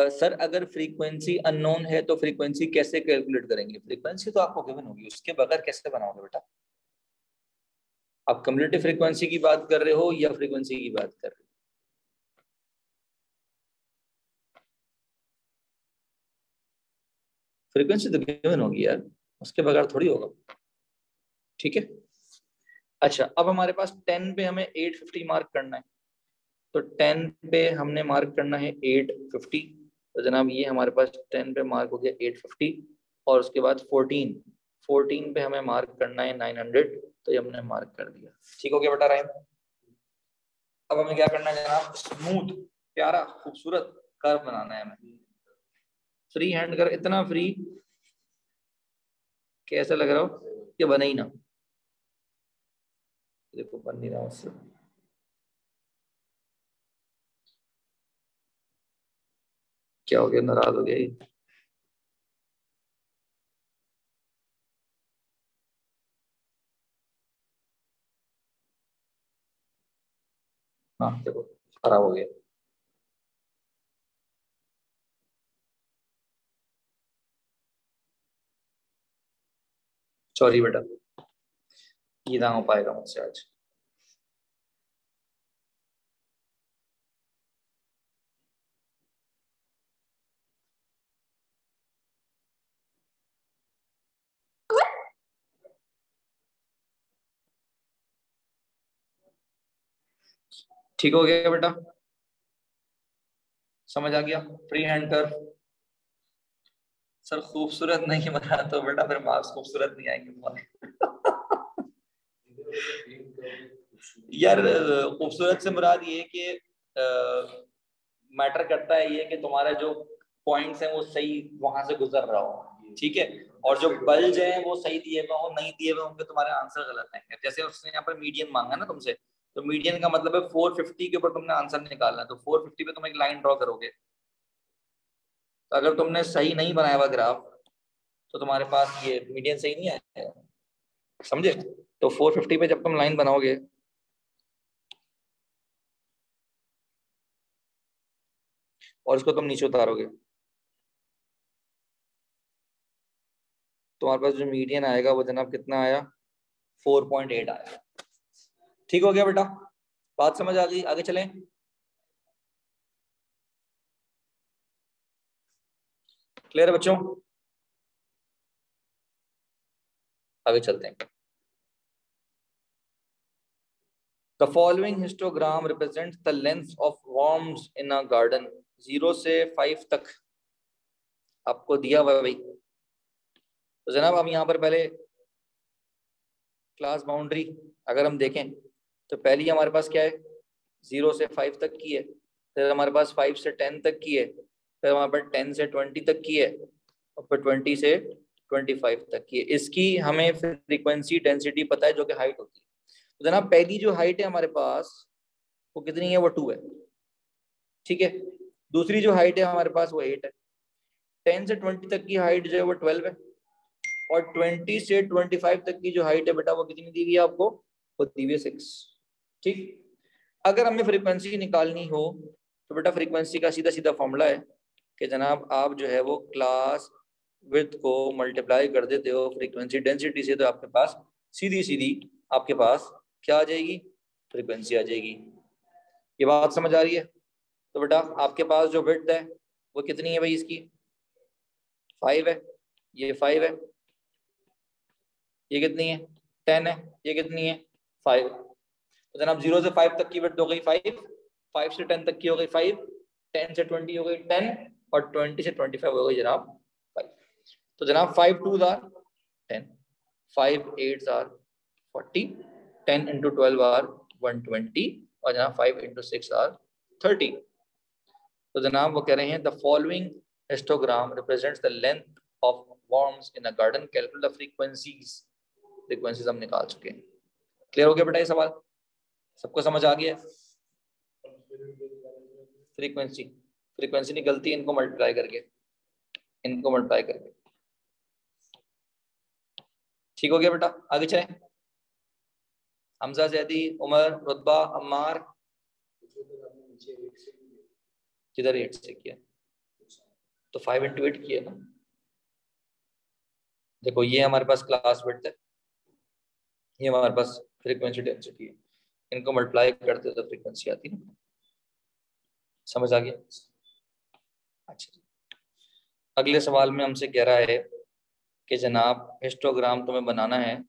सर अगर फ्रीक्वेंसी अननोन है तो फ्रीक्वेंसी कैसे कैलकुलेट करेंगे? फ्रीक्वेंसी तो आपको गिवन होगी, उसके बगैर कैसे बनाओगे बेटा? आप कम्युलेटिव फ्रीक्वेंसी की बात कर रहे हो या फ्रीक्वेंसी की बात कर रहे हो? फ्रीक्वेंसी तो गिवन होगी यार, उसके बगैर थोड़ी होगा। ठीक है। अच्छा, अब हमारे पास 10 पे हमें 850 मार्क करना है, तो 10 पे हमने मार्क करना है 850, तो जनाब ये हमारे पास 10 पे मार्क हो गया 850। और उसके बाद 14 पे हमें मार्क करना है 900, तो ये हमने मार्क कर दिया। ठीक हो गया बेटा राइम? अब हमें क्या करना है जनाब? स्मूथ प्यारा खूबसूरत कर्व बनाना है हमें। फ्री हैंड कर, इतना फ्री कैसा लग रहा हो कि बने ही ना। देखो बन नहीं रहा उससे। क्या हो गया, नाराज हो गया ये? हाँ देखो खराब हो गया। सॉरी बेटा, ये ना हो पाएगा मुझसे आज। ठीक हो गया बेटा? समझ आ गया? फ्री हैंड कर। सर खूबसूरत नहीं बना तो बेटा फिर मार्क्स खूबसूरत नहीं आएंगे तुम्हारे। यार खूबसूरत से मुराद ये कि मैटर करता है ये कि तुम्हारा जो पॉइंट्स हैं वो सही वहां से गुजर रहा हो, ठीक है, और जो बल्ज हैं वो सही दिए हुए हो, नहीं दिए हुए होंगे तुम्हारे आंसर गलत हैं। जैसे उसने यहाँ पर मीडियन मांगा ना तुमसे, तो मीडियन का मतलब है 450 के ऊपर तुमने आंसर निकालना है, तो 450 पे तुम एक लाइन ड्रॉ करोगे। तो अगर तुमने सही नहीं बनाया हुआ ग्राफ तो तुम्हारे पास ये मीडियन सही नहीं आएगा, समझे? तो 450 पे जब तुम लाइन बनाओगे और इसको तुम नीचे उतारोगे, तुम्हारे पास जो मीडियन आएगा वो जनाब कितना आया? 4.8 आया। ठीक हो गया बेटा? बात समझ आ गई? आगे चलें। क्लियर है बच्चों? आगे चलते हैं। The following histogram represents the length of worms in a garden. 0 से 5 तक आपको दिया हुआ भाई, तो जनाब हम यहाँ पर पहले क्लास बाउंड्री अगर हम देखें तो पहली हमारे पास क्या है, 0 से 5 तक की है, फिर हमारे पास 5 से 10 तक की है, फिर हमारे पास 10 से 20 तक की है, और फिर 20 से 25 तक की है। इसकी हमें फ्रीक्वेंसी डेंसिटी पता है जो कि हाइट होती है। तो जनाब पहली जो हाइट है हमारे पास वो कितनी है, वो 2 है, ठीक है। दूसरी जो हाइट है हमारे पास वो 8 है। 10 से 20 तक की हाइट जो है वो 12 है, और 20 से 25 तक की जो हाइट है बेटा वो कितनी दी हुई है आपको, वो दी हुई है 6, ठीक। अगर हमें फ्रीक्वेंसी निकालनी हो तो बेटा फ्रीक्वेंसी का सीधा सीधा फॉर्मूला है कि जनाब आप जो है वो क्लास विड्थ को मल्टीप्लाई कर देते हो फ्रीक्वेंसी डेंसिटी से, तो आपके पास सीधी सीधी आपके पास क्या आ जाएगी, फ्रीक्वेंसी आ जाएगी। ये बात समझ आ रही है? तो बेटा आपके पास जो विड्थ है वो कितनी है भाई, इसकी 5 है, ये 5 है, ये कितनी है 10 है, ये कितनी है 5। तो जनाब 0 से 5 तक की विड्थ हो गई 5, 5 से 10 तक की हो गई 5, 10 से 20 हो गई 10, और 20 से 25 हो गई जनाब 5। तो जनाब 5 2s are 10, 5 8s are 40, 10 into 12 are 120, और जनाब 5 into 6 आर 30। तो जनाब वो कह रहे हैं the following histogram represents the length of worms in a garden, calculate the frequencies. Frequencies हम निकाल चुके हैं। क्लियर हो गया बेटा ये सवाल, सबको समझ आ गया? फ्रीक्वेंसी फ्रीक्वेंसी निकलती है इनको मल्टीप्लाई करके, इनको मल्टीप्लाई करके। ठीक हो गया बेटा, आगे चलें। हमजा, जैदी, उमर, रुतबा, अम्मार, किधर 8 से किया, तो 5 into 8 किया ना। देखो ये हमारे पास क्लास विड्थ है, ये हमारे पास फ्रीक्वेंसी डेंसिटी है, इनको मल्टीप्लाई करते तो फ्रीक्वेंसी आती है ना। समझ आ गया? अच्छा, अगले सवाल में हमसे कह रहा है कि जनाब हिस्टोग्राम तुम्हें बनाना है,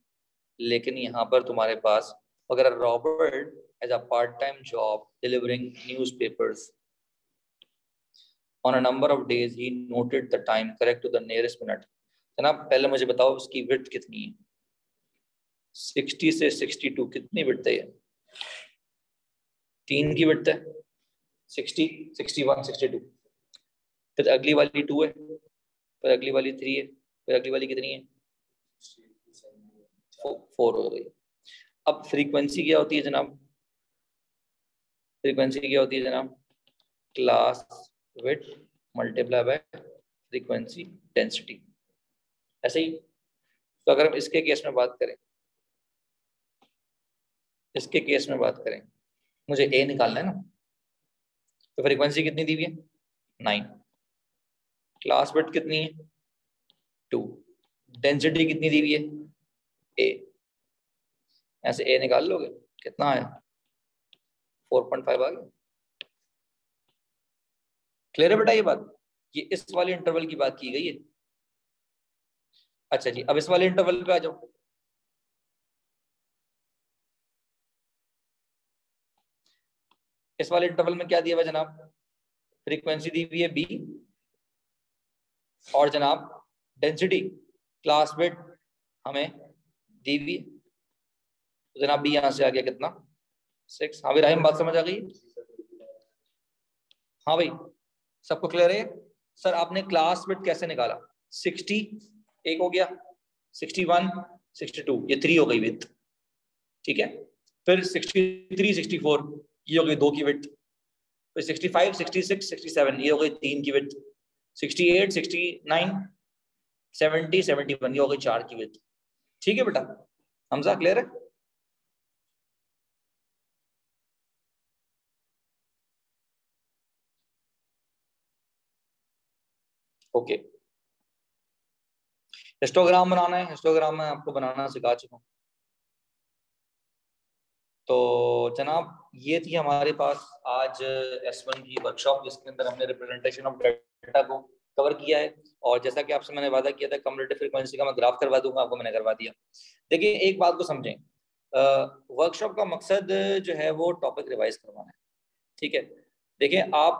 लेकिन यहाँ पर तुम्हारे पास अगर Robert as a part time job delivering newspapers on a number of days he noted the time correct to the nearest minute. जनाब पहले मुझे बताओ उसकी विड्थ कितनी है, 60 से 62 कितनी विड्थ है? ये 3 की विड्थ है, 60 61 62, फिर अगली वाली 2 है, फिर अगली वाली 3 है, फिर अगली वाली कितनी है 4 हो गई। अब फ्रीक्वेंसी क्या होती है जनाब, फ्रीक्वेंसी क्या होती है जनाब, class width multiply by frequency density, ऐसे ही। तो अगर हम इसके केस में बात करें, इसके केस में बात करें, मुझे ए निकालना है ना, तो फ्रीक्वेंसी कितनी दी हुई है 9, क्लास विड्थ कितनी है 2, डेंसिटी कितनी दी हुई है ए, ऐसे ए निकाल लोगे कितना आया 4.5 आ गया। क्लियर है बेटा ये बात, ये इस वाले इंटरवल की बात की गई है। अच्छा जी, अब इस वाले इंटरवल पे आ जाओ। इस वाले इंटरवल में क्या दिया हुआ जनाब, फ्रीक्वेंसी दी हुई है बी, और जनाब डेंसिटी क्लास विड्थ हमें दी हुई है। तो जनाब बी यहां से आ गया कितना 6। हाँ भाई राहिम बात समझ आ गई? हाँ भाई सबको क्लियर है? सर आपने क्लास विड्थ कैसे निकाला, 60 एक हो गया, 61 62 ये 3 हो गई विड्थ, ठीक है। फिर 63 64 ये हो गई 2 की विड्थ, फिर 65 66 67 ये हो गई 3 की विड्थ, 68 69 70 71 ये हो गई 4 की विड्थ। ठीक है बेटा, हमजा क्लियर है? ओके, हिस्टोग्राम बनाना है, हिस्टोग्राम मैं आपको बनाना सिखा चुका हूँ। तो जनाब ये थी हमारे पास आज S1 की वर्कशॉप, जिसके अंदर हमने रिप्रेजेंटेशन ऑफ डाटा को कवर किया है। और जैसा कि आपसे मैंने वादा किया था कम्युलेटिव फ्रीक्वेंसी का मैं ग्राफ करवा दूंगा, आपको मैंने करवा दिया। देखिए एक बात को समझें, वर्कशॉप का मकसद जो है वो टॉपिक रिवाइज करवाना है, ठीक है। देखिए आप